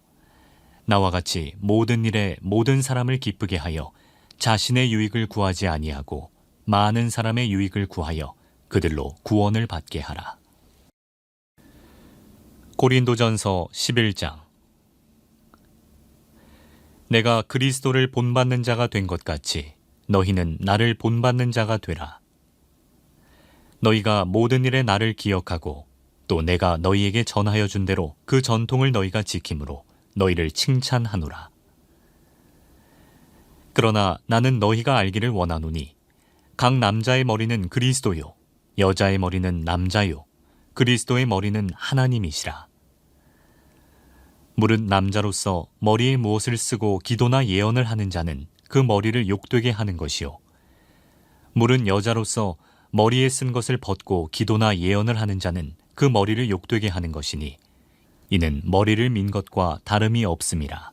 Speaker 1: 나와 같이 모든 일에 모든 사람을 기쁘게 하여 자신의 유익을 구하지 아니하고 많은 사람의 유익을 구하여 그들로 구원을 받게 하라. 고린도전서 11장. 내가 그리스도를 본받는 자가 된 것 같이 너희는 나를 본받는 자가 되라. 너희가 모든 일에 나를 기억하고 또 내가 너희에게 전하여 준 대로 그 전통을 너희가 지킴으로 너희를 칭찬하노라. 그러나 나는 너희가 알기를 원하노니 각 남자의 머리는 그리스도요 여자의 머리는 남자요 그리스도의 머리는 하나님이시라. 무릇 남자로서 머리에 무엇을 쓰고 기도나 예언을 하는 자는 그 머리를 욕되게 하는 것이요 무릇 여자로서 머리에 쓴 것을 벗고 기도나 예언을 하는 자는 그 머리를 욕되게 하는 것이니 이는 머리를 민 것과 다름이 없음이라.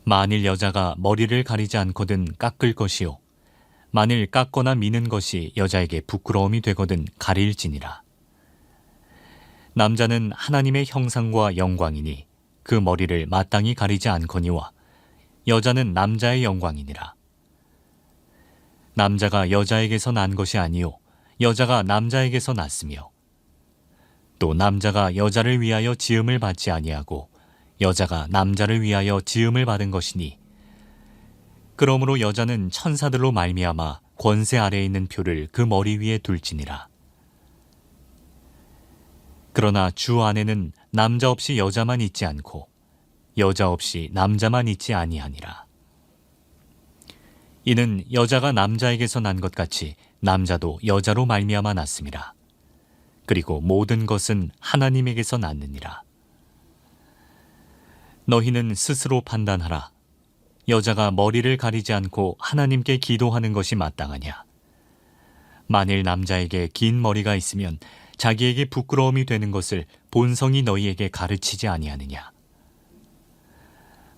Speaker 1: 만일 여자가 머리를 가리지 않거든 깎을 것이요 만일 깎거나 미는 것이 여자에게 부끄러움이 되거든 가릴지니라. 남자는 하나님의 형상과 영광이니 그 머리를 마땅히 가리지 않거니와 여자는 남자의 영광이니라. 남자가 여자에게서 난 것이 아니요 여자가 남자에게서 났으며 또 남자가 여자를 위하여 지음을 받지 아니하고 여자가 남자를 위하여 지음을 받은 것이니 그러므로 여자는 천사들로 말미암아 권세 아래에 있는 표를 그 머리 위에 둘지니라. 그러나 주 안에는 남자 없이 여자만 있지 않고 여자 없이 남자만 있지 아니하니라. 이는 여자가 남자에게서 난 것 같이 남자도 여자로 말미암아 났음이라. 그리고 모든 것은 하나님에게서 났느니라. 너희는 스스로 판단하라. 여자가 머리를 가리지 않고 하나님께 기도하는 것이 마땅하냐? 만일 남자에게 긴 머리가 있으면 자기에게 부끄러움이 되는 것을 본성이 너희에게 가르치지 아니하느냐?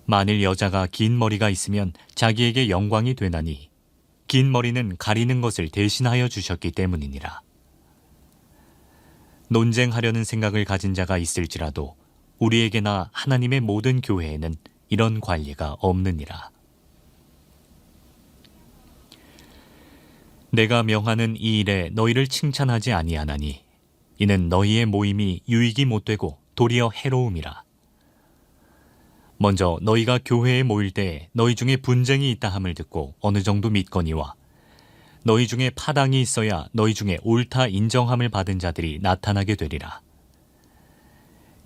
Speaker 1: 만일 여자가 긴 머리가 있으면 자기에게 영광이 되나니 긴 머리는 가리는 것을 대신하여 주셨기 때문이니라. 논쟁하려는 생각을 가진 자가 있을지라도 우리에게나 하나님의 모든 교회에는 이런 관리가 없느니라. 내가 명하는 이 일에 너희를 칭찬하지 아니하나니 이는 너희의 모임이 유익이 못되고 도리어 해로움이라. 먼저 너희가 교회에 모일 때 너희 중에 분쟁이 있다 함을 듣고 어느 정도 믿거니와 너희 중에 파당이 있어야 너희 중에 옳다 인정함을 받은 자들이 나타나게 되리라.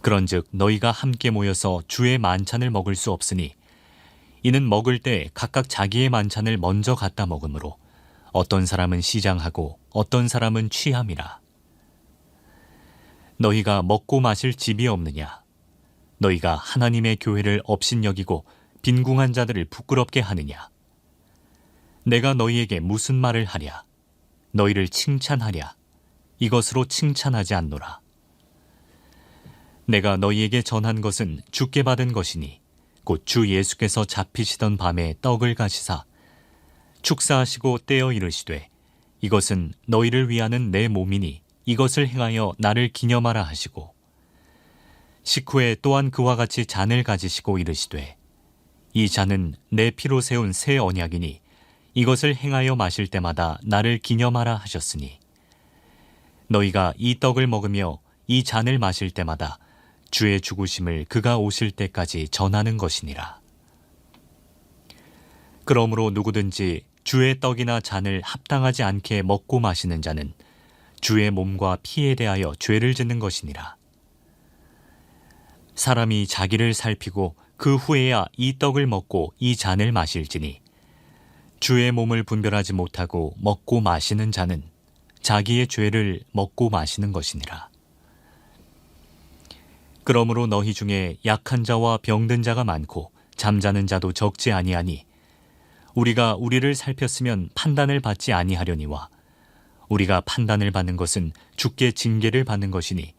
Speaker 1: 그런즉 너희가 함께 모여서 주의 만찬을 먹을 수 없으니 이는 먹을 때 각각 자기의 만찬을 먼저 갖다 먹으므로 어떤 사람은 시장하고 어떤 사람은 취함이라. 너희가 먹고 마실 집이 없느냐? 너희가 하나님의 교회를 업신여기고 빈궁한 자들을 부끄럽게 하느냐? 내가 너희에게 무슨 말을 하랴? 너희를 칭찬하랴? 이것으로 칭찬하지 않노라. 내가 너희에게 전한 것은 주께 받은 것이니 곧 주 예수께서 잡히시던 밤에 떡을 가시사 축사하시고 떼어 이르시되 이것은 너희를 위하는 내 몸이니 이것을 행하여 나를 기념하라 하시고 식후에 또한 그와 같이 잔을 가지시고 이르시되 이 잔은 내 피로 세운 새 언약이니 이것을 행하여 마실 때마다 나를 기념하라 하셨으니 너희가 이 떡을 먹으며 이 잔을 마실 때마다 주의 죽으심을 그가 오실 때까지 전하는 것이니라. 그러므로 누구든지 주의 떡이나 잔을 합당하지 않게 먹고 마시는 자는 주의 몸과 피에 대하여 죄를 짓는 것이니라. 사람이 자기를 살피고 그 후에야 이 떡을 먹고 이 잔을 마실지니 주의 몸을 분별하지 못하고 먹고 마시는 자는 자기의 죄를 먹고 마시는 것이니라. 그러므로 너희 중에 약한 자와 병든 자가 많고 잠자는 자도 적지 아니하니 우리가 우리를 살폈으면 판단을 받지 아니하려니와 우리가 판단을 받는 것은 주께 징계를 받는 것이니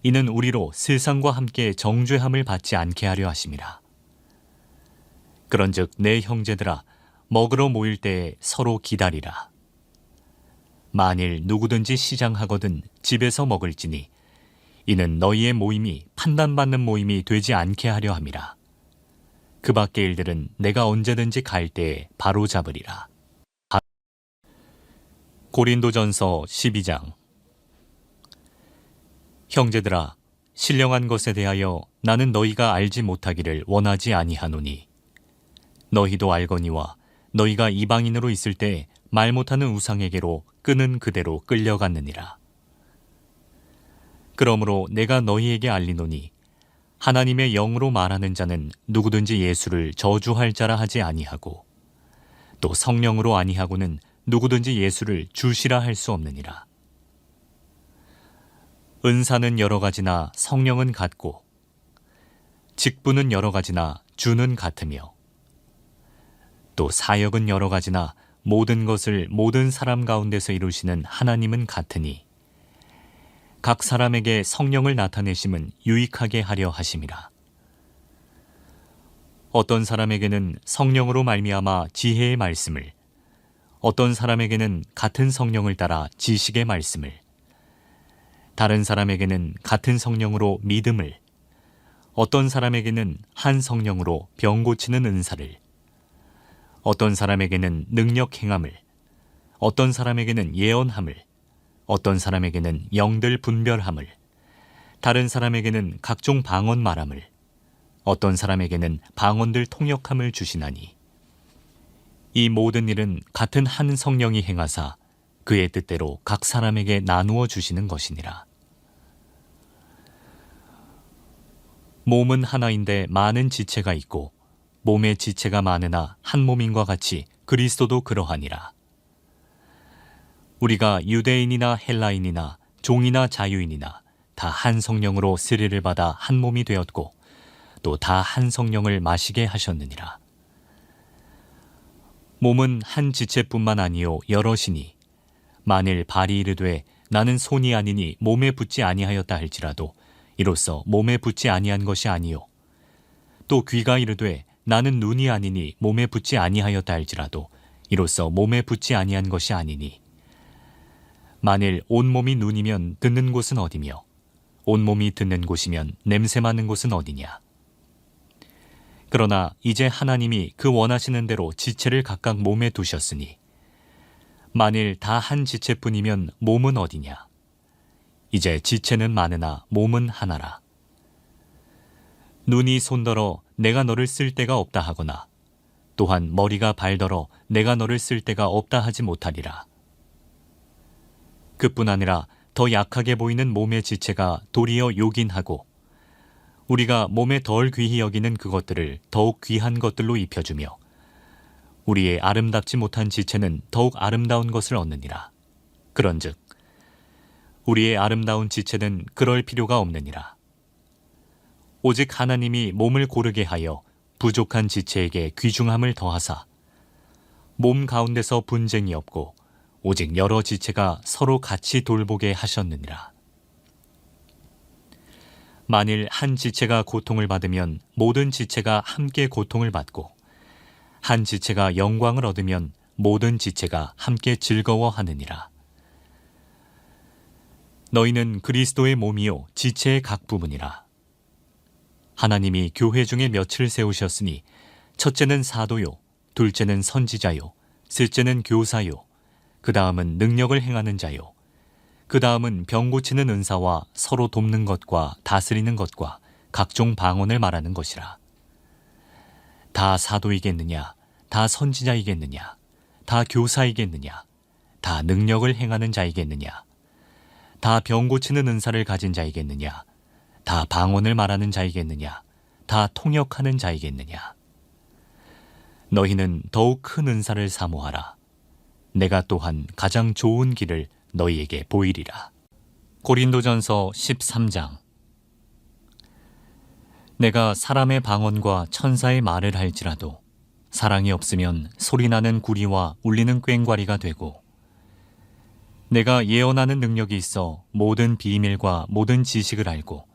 Speaker 1: 이는 우리로 세상과 함께 정죄함을 받지 않게 하려 하심이라. 그런즉 내 형제들아 먹으러 모일 때에 서로 기다리라. 만일 누구든지 시장하거든 집에서 먹을지니 이는 너희의 모임이 판단받는 모임이 되지 않게 하려 함이라. 그 밖의 일들은 내가 언제든지 갈 때에 바로 잡으리라. 고린도전서 12장. 형제들아, 신령한 것에 대하여 나는 너희가 알지 못하기를 원하지 아니하노니 너희도 알거니와 너희가 이방인으로 있을 때 말 못하는 우상에게로 끄는 그대로 끌려갔느니라. 그러므로 내가 너희에게 알리노니 하나님의 영으로 말하는 자는 누구든지 예수를 저주할 자라 하지 아니하고 또 성령으로 아니하고는 누구든지 예수를 주시라 할 수 없느니라. 은사는 여러 가지나 성령은 같고 직분은 여러 가지나 주는 같으며 또 사역은 여러 가지나 모든 것을 모든 사람 가운데서 이루시는 하나님은 같으니 각 사람에게 성령을 나타내심은 유익하게 하려 하심이라. 어떤 사람에게는 성령으로 말미암아 지혜의 말씀을, 어떤 사람에게는 같은 성령을 따라 지식의 말씀을, 다른 사람에게는 같은 성령으로 믿음을, 어떤 사람에게는 한 성령으로 병 고치는 은사를, 어떤 사람에게는 능력 행함을, 어떤 사람에게는 예언함을, 어떤 사람에게는 영들 분별함을, 다른 사람에게는 각종 방언 말함을, 어떤 사람에게는 방언들 통역함을 주시나니 이 모든 일은 같은 한 성령이 행하사 그의 뜻대로 각 사람에게 나누어 주시는 것이니라. 몸은 하나인데 많은 지체가 있고 몸의 지체가 많으나 한 몸인과 같이 그리스도도 그러하니라. 우리가 유대인이나 헬라인이나 종이나 자유인이나 다 한 성령으로 세례를 받아 한 몸이 되었고 또 다 한 성령을 마시게 하셨느니라. 몸은 한 지체뿐만 아니요 여럿이니 만일 발이 이르되 나는 손이 아니니 몸에 붙지 아니하였다 할지라도 이로써 몸에 붙지 아니한 것이 아니요 또 귀가 이르되 나는 눈이 아니니 몸에 붙지 아니하였다 할지라도 이로써 몸에 붙지 아니한 것이 아니니 만일 온몸이 눈이면 듣는 곳은 어디며 온몸이 듣는 곳이면 냄새 맡는 곳은 어디냐. 그러나 이제 하나님이 그 원하시는 대로 지체를 각각 몸에 두셨으니 만일 다 한 지체뿐이면 몸은 어디냐. 이제 지체는 많으나 몸은 하나라. 눈이 손더러 내가 너를 쓸 데가 없다 하거나 또한 머리가 발더러 내가 너를 쓸 데가 없다 하지 못하리라. 그뿐 아니라 더 약하게 보이는 몸의 지체가 도리어 요긴하고 우리가 몸에 덜 귀히 여기는 그것들을 더욱 귀한 것들로 입혀주며 우리의 아름답지 못한 지체는 더욱 아름다운 것을 얻느니라. 그런즉 우리의 아름다운 지체는 그럴 필요가 없느니라. 오직 하나님이 몸을 고르게 하여 부족한 지체에게 귀중함을 더하사 몸 가운데서 분쟁이 없고 오직 여러 지체가 서로 같이 돌보게 하셨느니라. 만일 한 지체가 고통을 받으면 모든 지체가 함께 고통을 받고 한 지체가 영광을 얻으면 모든 지체가 함께 즐거워하느니라. 너희는 그리스도의 몸이요 지체의 각 부분이라. 하나님이 교회 중에 몇을 세우셨으니 첫째는 사도요, 둘째는 선지자요, 셋째는 교사요, 그 다음은 능력을 행하는 자요, 그 다음은 병 고치는 은사와 서로 돕는 것과 다스리는 것과 각종 방언을 말하는 것이라. 다 사도이겠느냐, 다 선지자이겠느냐, 다 교사이겠느냐, 다 능력을 행하는 자이겠느냐, 다 병 고치는 은사를 가진 자이겠느냐, 다 방언을 말하는 자이겠느냐, 다 통역하는 자이겠느냐. 너희는 더욱 큰 은사를 사모하라. 내가 또한 가장 좋은 길을 너희에게 보이리라. 고린도전서 13장. 내가 사람의 방언과 천사의 말을 할지라도 사랑이 없으면 소리나는 구리와 울리는 꽹과리가 되고 내가 예언하는 능력이 있어 모든 비밀과 모든 지식을 알고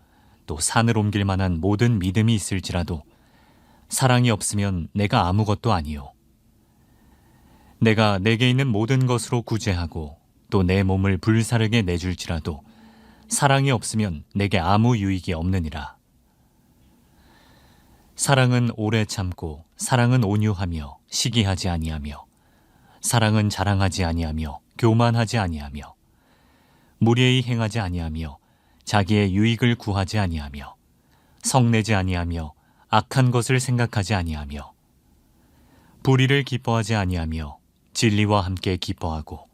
Speaker 1: 또 산을 옮길 만한 모든 믿음이 있을지라도 사랑이 없으면 내가 아무것도 아니요. 내가 내게 있는 모든 것으로 구제하고 또 내 몸을 불사르게 내줄지라도 사랑이 없으면 내게 아무 유익이 없느니라. 사랑은 오래 참고 사랑은 온유하며 시기하지 아니하며 사랑은 자랑하지 아니하며 교만하지 아니하며 무례히 행하지 아니하며 자기의 유익을 구하지 아니하며 성내지 아니하며 악한 것을 생각하지 아니하며 불의를 기뻐하지 아니하며 진리와 함께 기뻐하고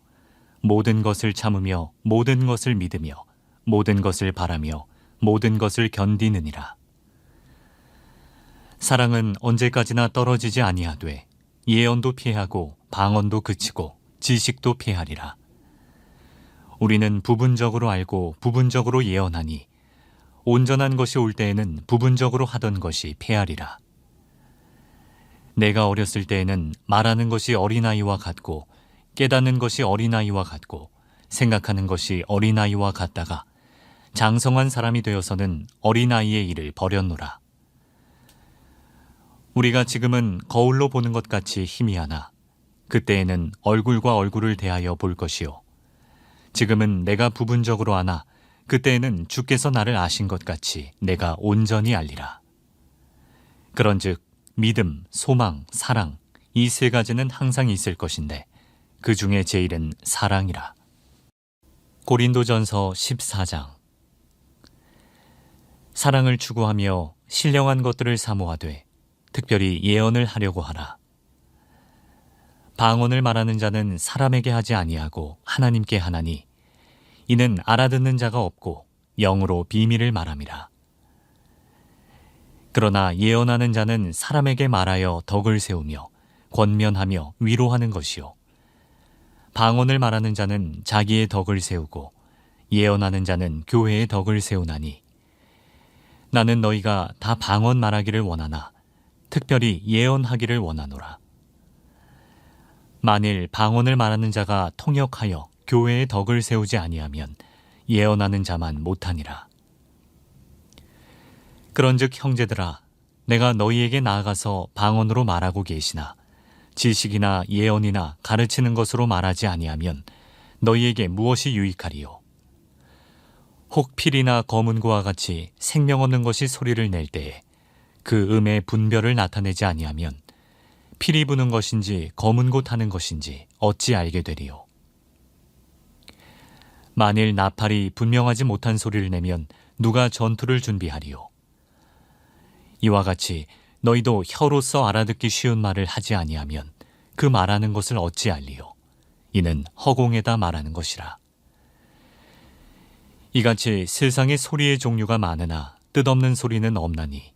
Speaker 1: 모든 것을 참으며 모든 것을 믿으며 모든 것을 바라며 모든 것을 견디느니라. 사랑은 언제까지나 떨어지지 아니하되 예언도 피하고 방언도 그치고 지식도 피하리라. 우리는 부분적으로 알고 부분적으로 예언하니 온전한 것이 올 때에는 부분적으로 하던 것이 패하리라. 내가 어렸을 때에는 말하는 것이 어린아이와 같고 깨닫는 것이 어린아이와 같고 생각하는 것이 어린아이와 같다가 장성한 사람이 되어서는 어린아이의 일을 버렸노라. 우리가 지금은 거울로 보는 것 같이 희미하나 그때에는 얼굴과 얼굴을 대하여 볼 것이요. 지금은 내가 부분적으로 아나 그때에는 주께서 나를 아신 것 같이 내가 온전히 알리라. 그런즉 믿음, 소망, 사랑 이 세 가지는 항상 있을 것인데 그 중에 제일은 사랑이라. 고린도전서 14장. 사랑을 추구하며 신령한 것들을 사모하되 특별히 예언을 하려고 하라. 방언을 말하는 자는 사람에게 하지 아니하고 하나님께 하나니 이는 알아듣는 자가 없고 영으로 비밀을 말함이라. 그러나 예언하는 자는 사람에게 말하여 덕을 세우며 권면하며 위로하는 것이요. 방언을 말하는 자는 자기의 덕을 세우고 예언하는 자는 교회의 덕을 세우나니 나는 너희가 다 방언 말하기를 원하나 특별히 예언하기를 원하노라. 만일 방언을 말하는 자가 통역하여 교회의 덕을 세우지 아니하면 예언하는 자만 못하니라. 그런즉 형제들아, 내가 너희에게 나아가서 방언으로 말하고 계시나 지식이나 예언이나 가르치는 것으로 말하지 아니하면 너희에게 무엇이 유익하리요? 혹 필이나 검은고와 같이 생명 없는 것이 소리를 낼 때에 그 음의 분별을 나타내지 아니하면 필이 부는 것인지 검은고 타는 것인지 어찌 알게 되리요? 만일 나팔이 분명하지 못한 소리를 내면 누가 전투를 준비하리요? 이와 같이 너희도 혀로서 알아듣기 쉬운 말을 하지 아니하면 그 말하는 것을 어찌 알리요? 이는 허공에다 말하는 것이라. 이같이 세상에 소리의 종류가 많으나 뜻없는 소리는 없나니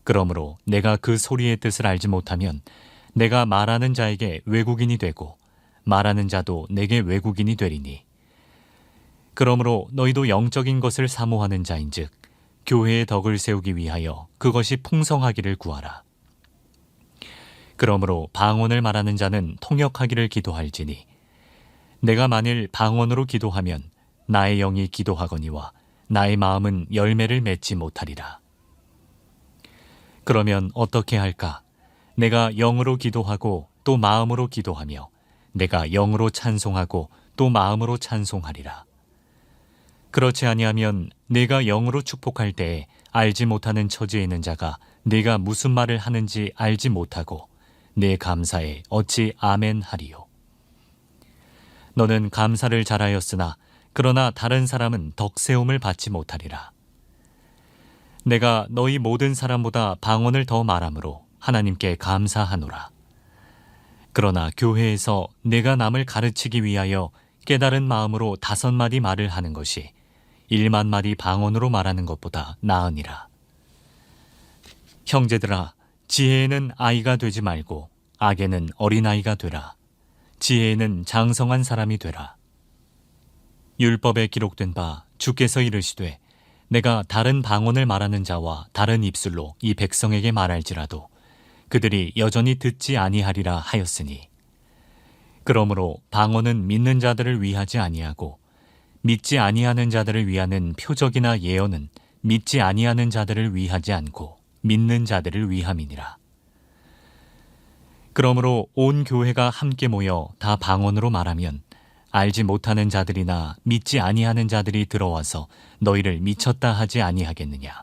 Speaker 1: 그러므로 내가 그 소리의 뜻을 알지 못하면 내가 말하는 자에게 외국인이 되고 말하는 자도 내게 외국인이 되리니 그러므로 너희도 영적인 것을 사모하는 자인즉 교회의 덕을 세우기 위하여 그것이 풍성하기를 구하라. 그러므로 방언을 말하는 자는 통역하기를 기도할지니 내가 만일 방언으로 기도하면 나의 영이 기도하거니와 나의 마음은 열매를 맺지 못하리라. 그러면 어떻게 할까? 내가 영으로 기도하고 또 마음으로 기도하며 내가 영으로 찬송하고 또 마음으로 찬송하리라. 그렇지 아니하면 내가 영으로 축복할 때에 알지 못하는 처지에 있는 자가 내가 무슨 말을 하는지 알지 못하고 내 감사에 어찌 아멘 하리요. 너는 감사를 잘하였으나 그러나 다른 사람은 덕세움을 받지 못하리라. 내가 너희 모든 사람보다 방언을 더 말함으로 하나님께 감사하노라. 그러나 교회에서 내가 남을 가르치기 위하여 깨달은 마음으로 5마디 말을 하는 것이 1만 마디 방언으로 말하는 것보다 나으니라. 형제들아, 지혜에는 아이가 되지 말고 악에는 어린아이가 되라. 지혜에는 장성한 사람이 되라. 율법에 기록된 바 주께서 이르시되 내가 다른 방언을 말하는 자와 다른 입술로 이 백성에게 말할지라도 그들이 여전히 듣지 아니하리라 하였으니 그러므로 방언은 믿는 자들을 위하지 아니하고 믿지 아니하는 자들을 위하는 표적이나 예언은 믿지 아니하는 자들을 위하지 않고 믿는 자들을 위함이니라. 그러므로 온 교회가 함께 모여 다 방언으로 말하면 알지 못하는 자들이나 믿지 아니하는 자들이 들어와서 너희를 미쳤다 하지 아니하겠느냐.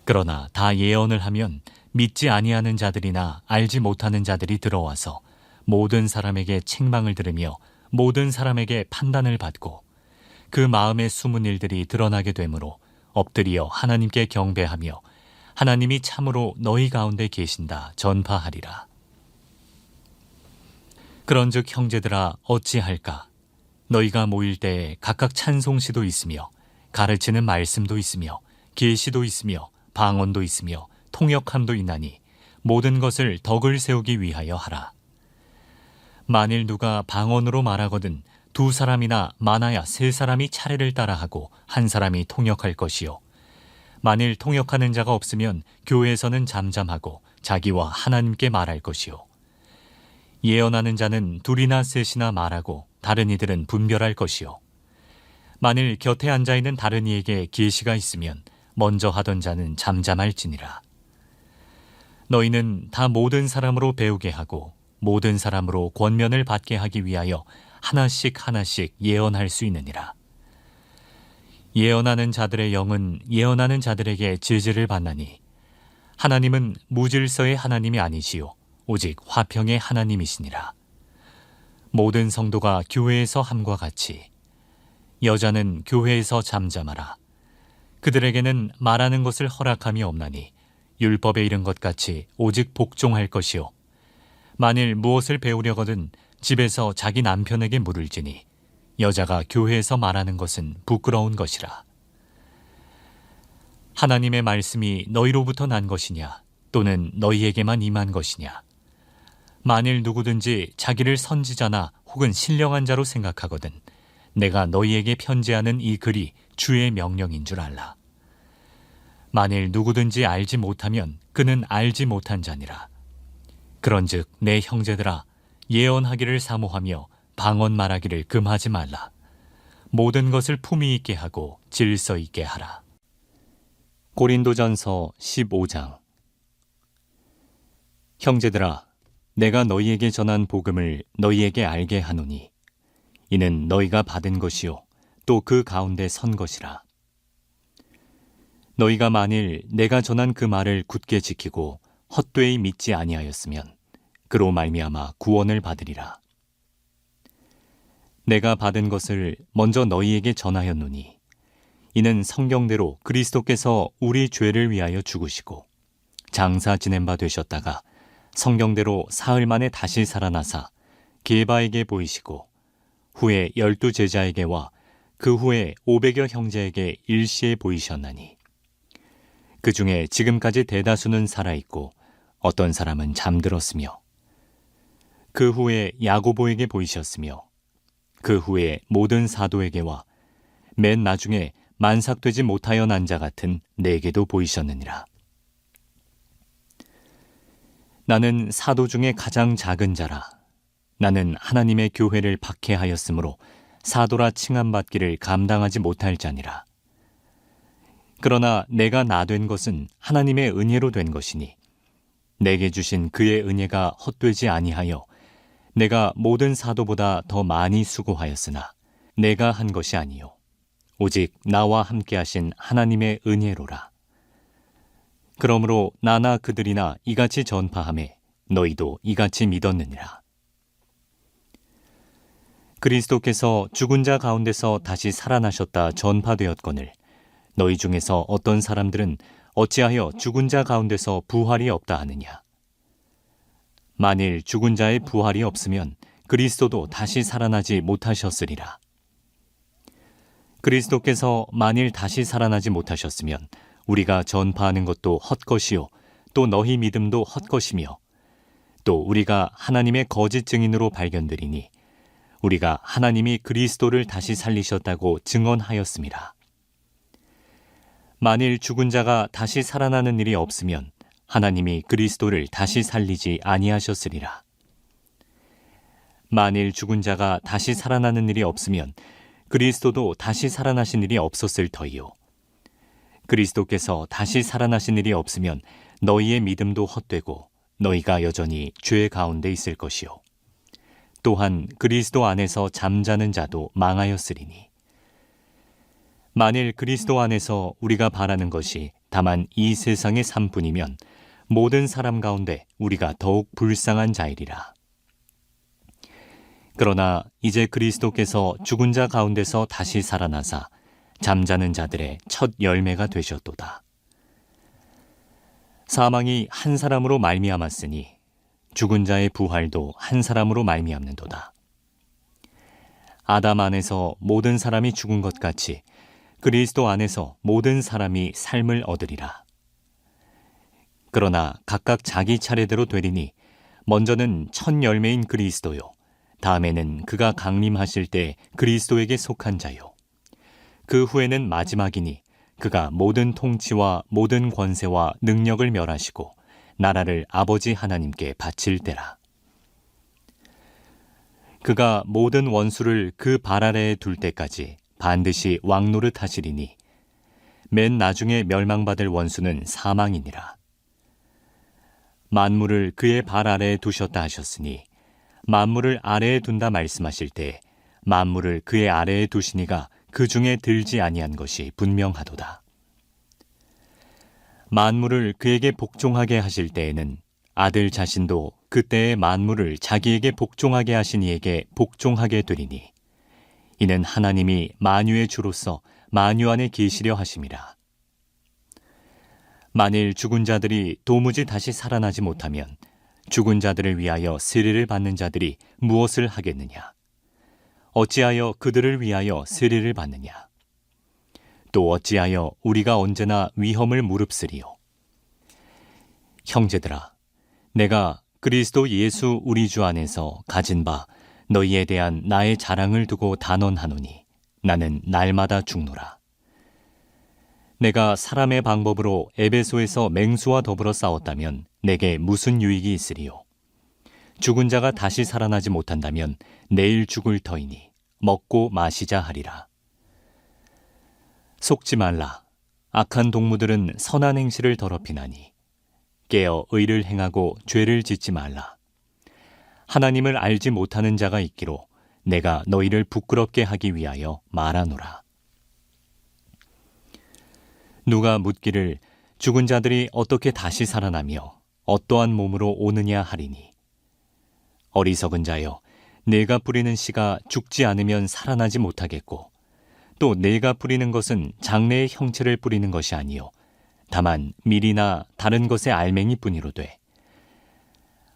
Speaker 1: 그러나 다 예언을 하면 믿지 아니하는 자들이나 알지 못하는 자들이 들어와서 모든 사람에게 책망을 들으며 모든 사람에게 판단을 받고 그 마음의 숨은 일들이 드러나게 되므로 엎드려 하나님께 경배하며 하나님이 참으로 너희 가운데 계신다 전파하리라. 그런즉 형제들아 어찌할까? 너희가 모일 때에 각각 찬송시도 있으며 가르치는 말씀도 있으며 계시도 있으며 방언도 있으며 통역함도 있나니 모든 것을 덕을 세우기 위하여 하라. 만일 누가 방언으로 말하거든 두 사람이나 많아야 세 사람이 차례를 따라하고 한 사람이 통역할 것이요. 만일 통역하는 자가 없으면 교회에서는 잠잠하고 자기와 하나님께 말할 것이요. 예언하는 자는 둘이나 셋이나 말하고 다른 이들은 분별할 것이요. 만일 곁에 앉아있는 다른 이에게 계시가 있으면 먼저 하던 자는 잠잠할지니라. 너희는 다 모든 사람으로 배우게 하고 모든 사람으로 권면을 받게 하기 위하여 하나씩 하나씩 예언할 수 있느니라. 예언하는 자들의 영은 예언하는 자들에게 제지를 받나니 하나님은 무질서의 하나님이 아니시요 오직 화평의 하나님이시니라. 모든 성도가 교회에서 함과 같이 여자는 교회에서 잠잠하라. 그들에게는 말하는 것을 허락함이 없나니 율법에 이른 것 같이 오직 복종할 것이요. 만일 무엇을 배우려거든 집에서 자기 남편에게 물을지니 여자가 교회에서 말하는 것은 부끄러운 것이라. 하나님의 말씀이 너희로부터 난 것이냐 또는 너희에게만 임한 것이냐. 만일 누구든지 자기를 선지자나 혹은 신령한 자로 생각하거든 내가 너희에게 편지하는 이 글이 주의 명령인 줄 알라. 만일 누구든지 알지 못하면 그는 알지 못한 자니라. 그런즉 내 형제들아 예언하기를 사모하며 방언 말하기를 금하지 말라. 모든 것을 품위 있게 하고 질서 있게 하라. 고린도전서 15장. 형제들아 내가 너희에게 전한 복음을 너희에게 알게 하노니 이는 너희가 받은 것이요 또 그 가운데 선 것이라. 너희가 만일 내가 전한 그 말을 굳게 지키고 헛되이 믿지 아니하였으면 그로 말미암아 구원을 받으리라. 내가 받은 것을 먼저 너희에게 전하였노니 이는 성경대로 그리스도께서 우리 죄를 위하여 죽으시고 장사 지낸 바 되셨다가 성경대로 사흘 만에 다시 살아나사 게바에게 보이시고 후에 12 제자에게와 그 후에 500여 형제에게 일시에 보이셨나니 그 중에 지금까지 대다수는 살아있고 어떤 사람은 잠들었으며 그 후에 야고보에게 보이셨으며 그 후에 모든 사도에게와 맨 나중에 만삭되지 못하여 난 자 같은 내게도 보이셨느니라. 나는 사도 중에 가장 작은 자라. 나는 하나님의 교회를 박해하였으므로 사도라 칭함받기를 감당하지 못할 자니라. 그러나 내가 나 된 것은 하나님의 은혜로 된 것이니 내게 주신 그의 은혜가 헛되지 아니하여 내가 모든 사도보다 더 많이 수고하였으나 내가 한 것이 아니요 오직 나와 함께 하신 하나님의 은혜로라. 그러므로 나나 그들이나 이같이 전파하매 너희도 이같이 믿었느니라. 그리스도께서 죽은 자 가운데서 다시 살아나셨다 전파되었거늘 너희 중에서 어떤 사람들은 어찌하여 죽은 자 가운데서 부활이 없다 하느냐. 만일 죽은 자의 부활이 없으면 그리스도도 다시 살아나지 못하셨으리라. 그리스도께서 만일 다시 살아나지 못하셨으면 우리가 전파하는 것도 헛것이요 또 너희 믿음도 헛것이며 또 우리가 하나님의 거짓 증인으로 발견되리니 우리가 하나님이 그리스도를 다시 살리셨다고 증언하였음이라. 만일 죽은 자가 다시 살아나는 일이 없으면 하나님이 그리스도를 다시 살리지 아니하셨으리라. 만일 죽은 자가 다시 살아나는 일이 없으면 그리스도도 다시 살아나신 일이 없었을 터이요. 그리스도께서 다시 살아나신 일이 없으면 너희의 믿음도 헛되고 너희가 여전히 죄 가운데 있을 것이요. 또한 그리스도 안에서 잠자는 자도 망하였으리니. 만일 그리스도 안에서 우리가 바라는 것이 다만 이 세상의 삶뿐이면 모든 사람 가운데 우리가 더욱 불쌍한 자이리라. 그러나 이제 그리스도께서 죽은 자 가운데서 다시 살아나사 잠자는 자들의 첫 열매가 되셨도다. 사망이 한 사람으로 말미암았으니 죽은 자의 부활도 한 사람으로 말미암는도다. 아담 안에서 모든 사람이 죽은 것 같이 그리스도 안에서 모든 사람이 삶을 얻으리라. 그러나 각각 자기 차례대로 되리니 먼저는 첫 열매인 그리스도요, 다음에는 그가 강림하실 때 그리스도에게 속한 자요, 그 후에는 마지막이니 그가 모든 통치와 모든 권세와 능력을 멸하시고 나라를 아버지 하나님께 바칠 때라. 그가 모든 원수를 그 발 아래에 둘 때까지 반드시 왕노릇 하시리니 맨 나중에 멸망받을 원수는 사망이니라. 만물을 그의 발 아래에 두셨다 하셨으니 만물을 아래에 둔다 말씀하실 때 만물을 그의 아래에 두시니가 그 중에 들지 아니한 것이 분명하도다. 만물을 그에게 복종하게 하실 때에는 아들 자신도 그때의 만물을 자기에게 복종하게 하신 이에게 복종하게 되리니 이는 하나님이 만유의 주로서 만유 안에 계시려 하심이라. 만일 죽은 자들이 도무지 다시 살아나지 못하면 죽은 자들을 위하여 세례를 받는 자들이 무엇을 하겠느냐? 어찌하여 그들을 위하여 세례를 받느냐? 또 어찌하여 우리가 언제나 위험을 무릅쓰리요? 형제들아, 내가 그리스도 예수 우리 주 안에서 가진 바 너희에 대한 나의 자랑을 두고 단언하노니 나는 날마다 죽노라. 내가 사람의 방법으로 에베소에서 맹수와 더불어 싸웠다면 내게 무슨 유익이 있으리요? 죽은 자가 다시 살아나지 못한다면 내일 죽을 터이니 먹고 마시자 하리라. 속지 말라. 악한 동무들은 선한 행실을 더럽히나니 깨어 의를 행하고 죄를 짓지 말라. 하나님을 알지 못하는 자가 있기로 내가 너희를 부끄럽게 하기 위하여 말하노라. 누가 묻기를 죽은 자들이 어떻게 다시 살아나며 어떠한 몸으로 오느냐 하리니 어리석은 자여, 내가 뿌리는 씨가 죽지 않으면 살아나지 못하겠고 또 내가 뿌리는 것은 장래의 형체를 뿌리는 것이 아니요 다만 밀이나 다른 것의 알맹이 뿐이로되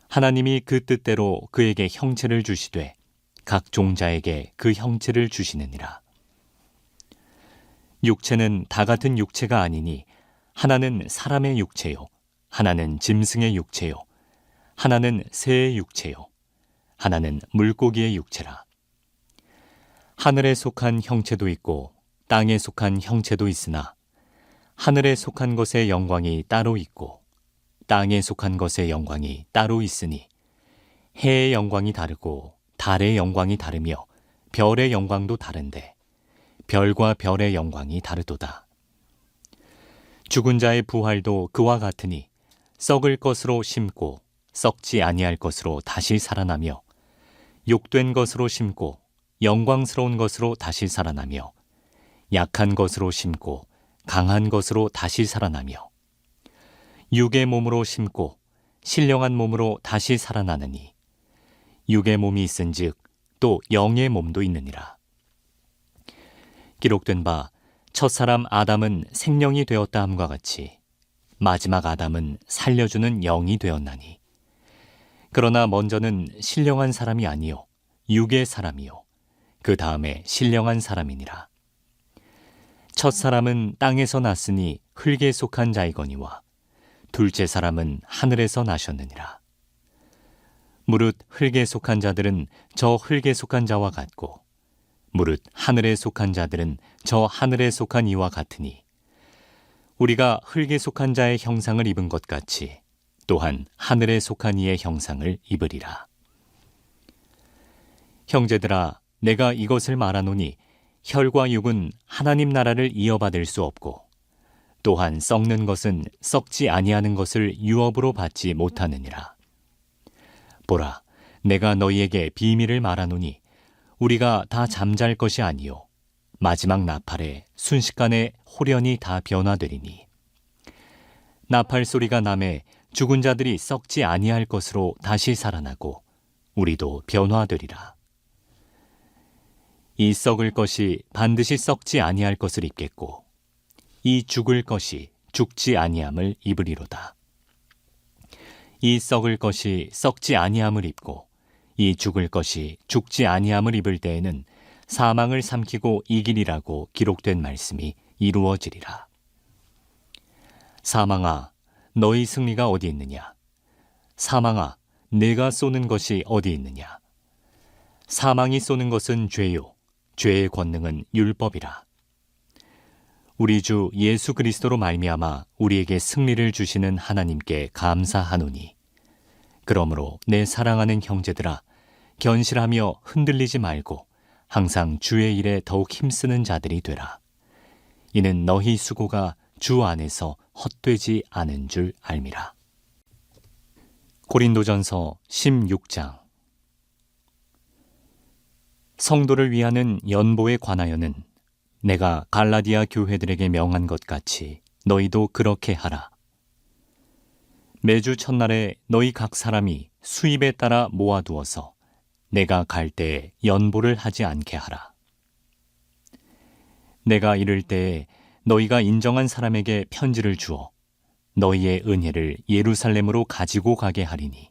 Speaker 1: 하나님이 그 뜻대로 그에게 형체를 주시되 각 종자에게 그 형체를 주시느니라. 육체는 다 같은 육체가 아니니 하나는 사람의 육체요, 하나는 짐승의 육체요, 하나는 새의 육체요, 하나는 물고기의 육체라. 하늘에 속한 형체도 있고 땅에 속한 형체도 있으나 하늘에 속한 것의 영광이 따로 있고 땅에 속한 것의 영광이 따로 있으니 해의 영광이 다르고 달의 영광이 다르며 별의 영광도 다른데 별과 별의 영광이 다르도다. 죽은 자의 부활도 그와 같으니 썩을 것으로 심고 썩지 아니할 것으로 다시 살아나며 욕된 것으로 심고 영광스러운 것으로 다시 살아나며 약한 것으로 심고 강한 것으로 다시 살아나며 육의 몸으로 심고 신령한 몸으로 다시 살아나느니 육의 몸이 있은즉 또 영의 몸도 있느니라. 기록된 바 첫사람 아담은 생명이 되었다 함과 같이 마지막 아담은 살려주는 영이 되었나니 그러나 먼저는 신령한 사람이 아니요 육의 사람이요 그 다음에 신령한 사람이니라. 첫사람은 땅에서 났으니 흙에 속한 자이거니와 둘째 사람은 하늘에서 나셨느니라. 무릇 흙에 속한 자들은 저 흙에 속한 자와 같고 무릇 하늘에 속한 자들은 저 하늘에 속한 이와 같으니 우리가 흙에 속한 자의 형상을 입은 것 같이 또한 하늘에 속한 이의 형상을 입으리라. 형제들아, 내가 이것을 말하노니 혈과 육은 하나님 나라를 이어받을 수 없고 또한 썩는 것은 썩지 아니하는 것을 유업으로 받지 못하느니라. 보라, 내가 너희에게 비밀을 말하노니 우리가 다 잠잘 것이 아니요 마지막 나팔에 순식간에 홀연히 다 변화되리니 나팔 소리가 나매 죽은 자들이 썩지 아니할 것으로 다시 살아나고 우리도 변화되리라. 이 썩을 것이 반드시 썩지 아니할 것을 입겠고 이 죽을 것이 죽지 아니함을 입으리로다. 이 썩을 것이 썩지 아니함을 입고 이 죽을 것이 죽지 아니함을 입을 때에는 사망을 삼키고 이기리라고 기록된 말씀이 이루어지리라. 사망아, 너희 승리가 어디 있느냐? 사망아, 내가 쏘는 것이 어디 있느냐? 사망이 쏘는 것은 죄요, 죄의 권능은 율법이라. 우리 주 예수 그리스도로 말미암아 우리에게 승리를 주시는 하나님께 감사하노니, 그러므로 내 사랑하는 형제들아, 견실하며 흔들리지 말고 항상 주의 일에 더욱 힘쓰는 자들이 되라. 이는 너희 수고가 주 안에서 헛되지 않은 줄 알미라. 고린도전서 16장. 성도를 위하는 연보에 관하여는 내가 갈라디아 교회들에게 명한 것 같이 너희도 그렇게 하라. 매주 첫날에 너희 각 사람이 수입에 따라 모아두어서 내가 갈 때에 연보를 하지 않게 하라. 내가 이를 때에 너희가 인정한 사람에게 편지를 주어 너희의 은혜를 예루살렘으로 가지고 가게 하리니,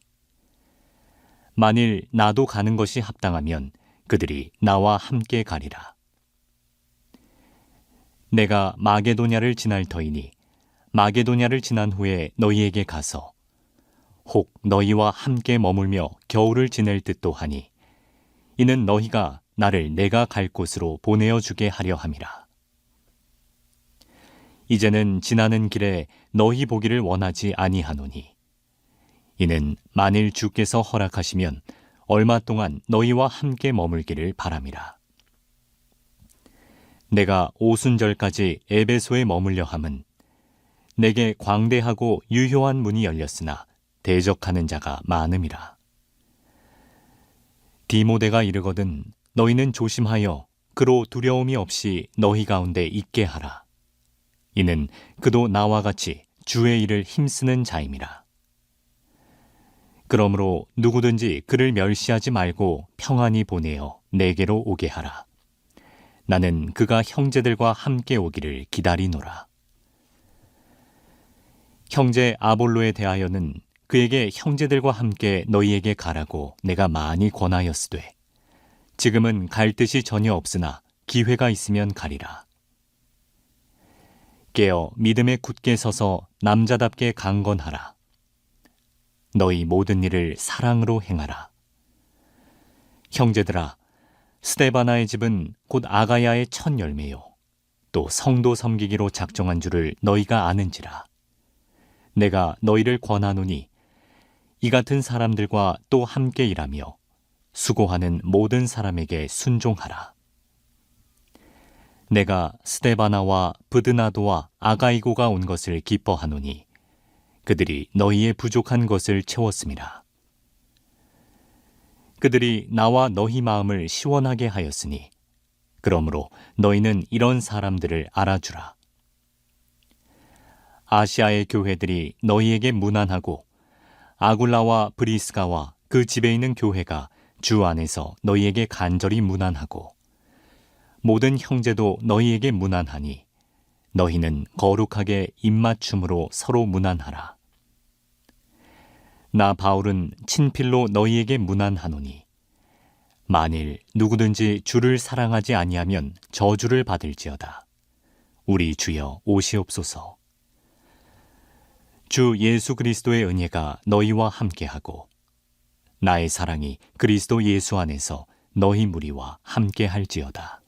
Speaker 1: 만일 나도 가는 것이 합당하면 그들이 나와 함께 가리라. 내가 마게도냐를 지날 터이니 마게도냐를 지난 후에 너희에게 가서 혹 너희와 함께 머물며 겨울을 지낼 듯도 하니, 이는 너희가 나를 내가 갈 곳으로 보내어 주게 하려 함이라. 이제는 지나는 길에 너희 보기를 원하지 아니하노니, 이는 만일 주께서 허락하시면 얼마 동안 너희와 함께 머물기를 바람이라. 내가 오순절까지 에베소에 머물려 함은 내게 광대하고 유효한 문이 열렸으나 대적하는 자가 많음이라. 디모데가 이르거든 너희는 조심하여 그로 두려움이 없이 너희 가운데 있게 하라. 이는 그도 나와 같이 주의 일을 힘쓰는 자임이라. 그러므로 누구든지 그를 멸시하지 말고 평안히 보내어 내게로 오게 하라. 나는 그가 형제들과 함께 오기를 기다리노라. 형제 아볼로에 대하여는 그에게 형제들과 함께 너희에게 가라고 내가 많이 권하였으되, 지금은 갈 뜻이 전혀 없으나 기회가 있으면 가리라. 깨어 믿음에 굳게 서서 남자답게 강건하라. 너희 모든 일을 사랑으로 행하라. 형제들아, 스데바나의 집은 곧 아가야의 첫 열매요, 또 성도 섬기기로 작정한 줄을 너희가 아는지라. 내가 너희를 권하노니 이 같은 사람들과 또 함께 일하며 수고하는 모든 사람에게 순종하라. 내가 스데바나와 브드나도와 아가이고가 온 것을 기뻐하노니 그들이 너희의 부족한 것을 채웠음이라. 그들이 나와 너희 마음을 시원하게 하였으니, 그러므로 너희는 이런 사람들을 알아주라. 아시아의 교회들이 너희에게 무난하고 아굴라와 브리스가와 그 집에 있는 교회가 주 안에서 너희에게 간절히 무난하고 모든 형제도 너희에게 무난하니, 너희는 거룩하게 입맞춤으로 서로 무난하라. 나 바울은 친필로 너희에게 무난하노니, 만일 누구든지 주를 사랑하지 아니하면 저주를 받을지어다. 우리 주여 오시옵소서. 주 예수 그리스도의 은혜가 너희와 함께하고 나의 사랑이 그리스도 예수 안에서 너희 무리와 함께할지어다.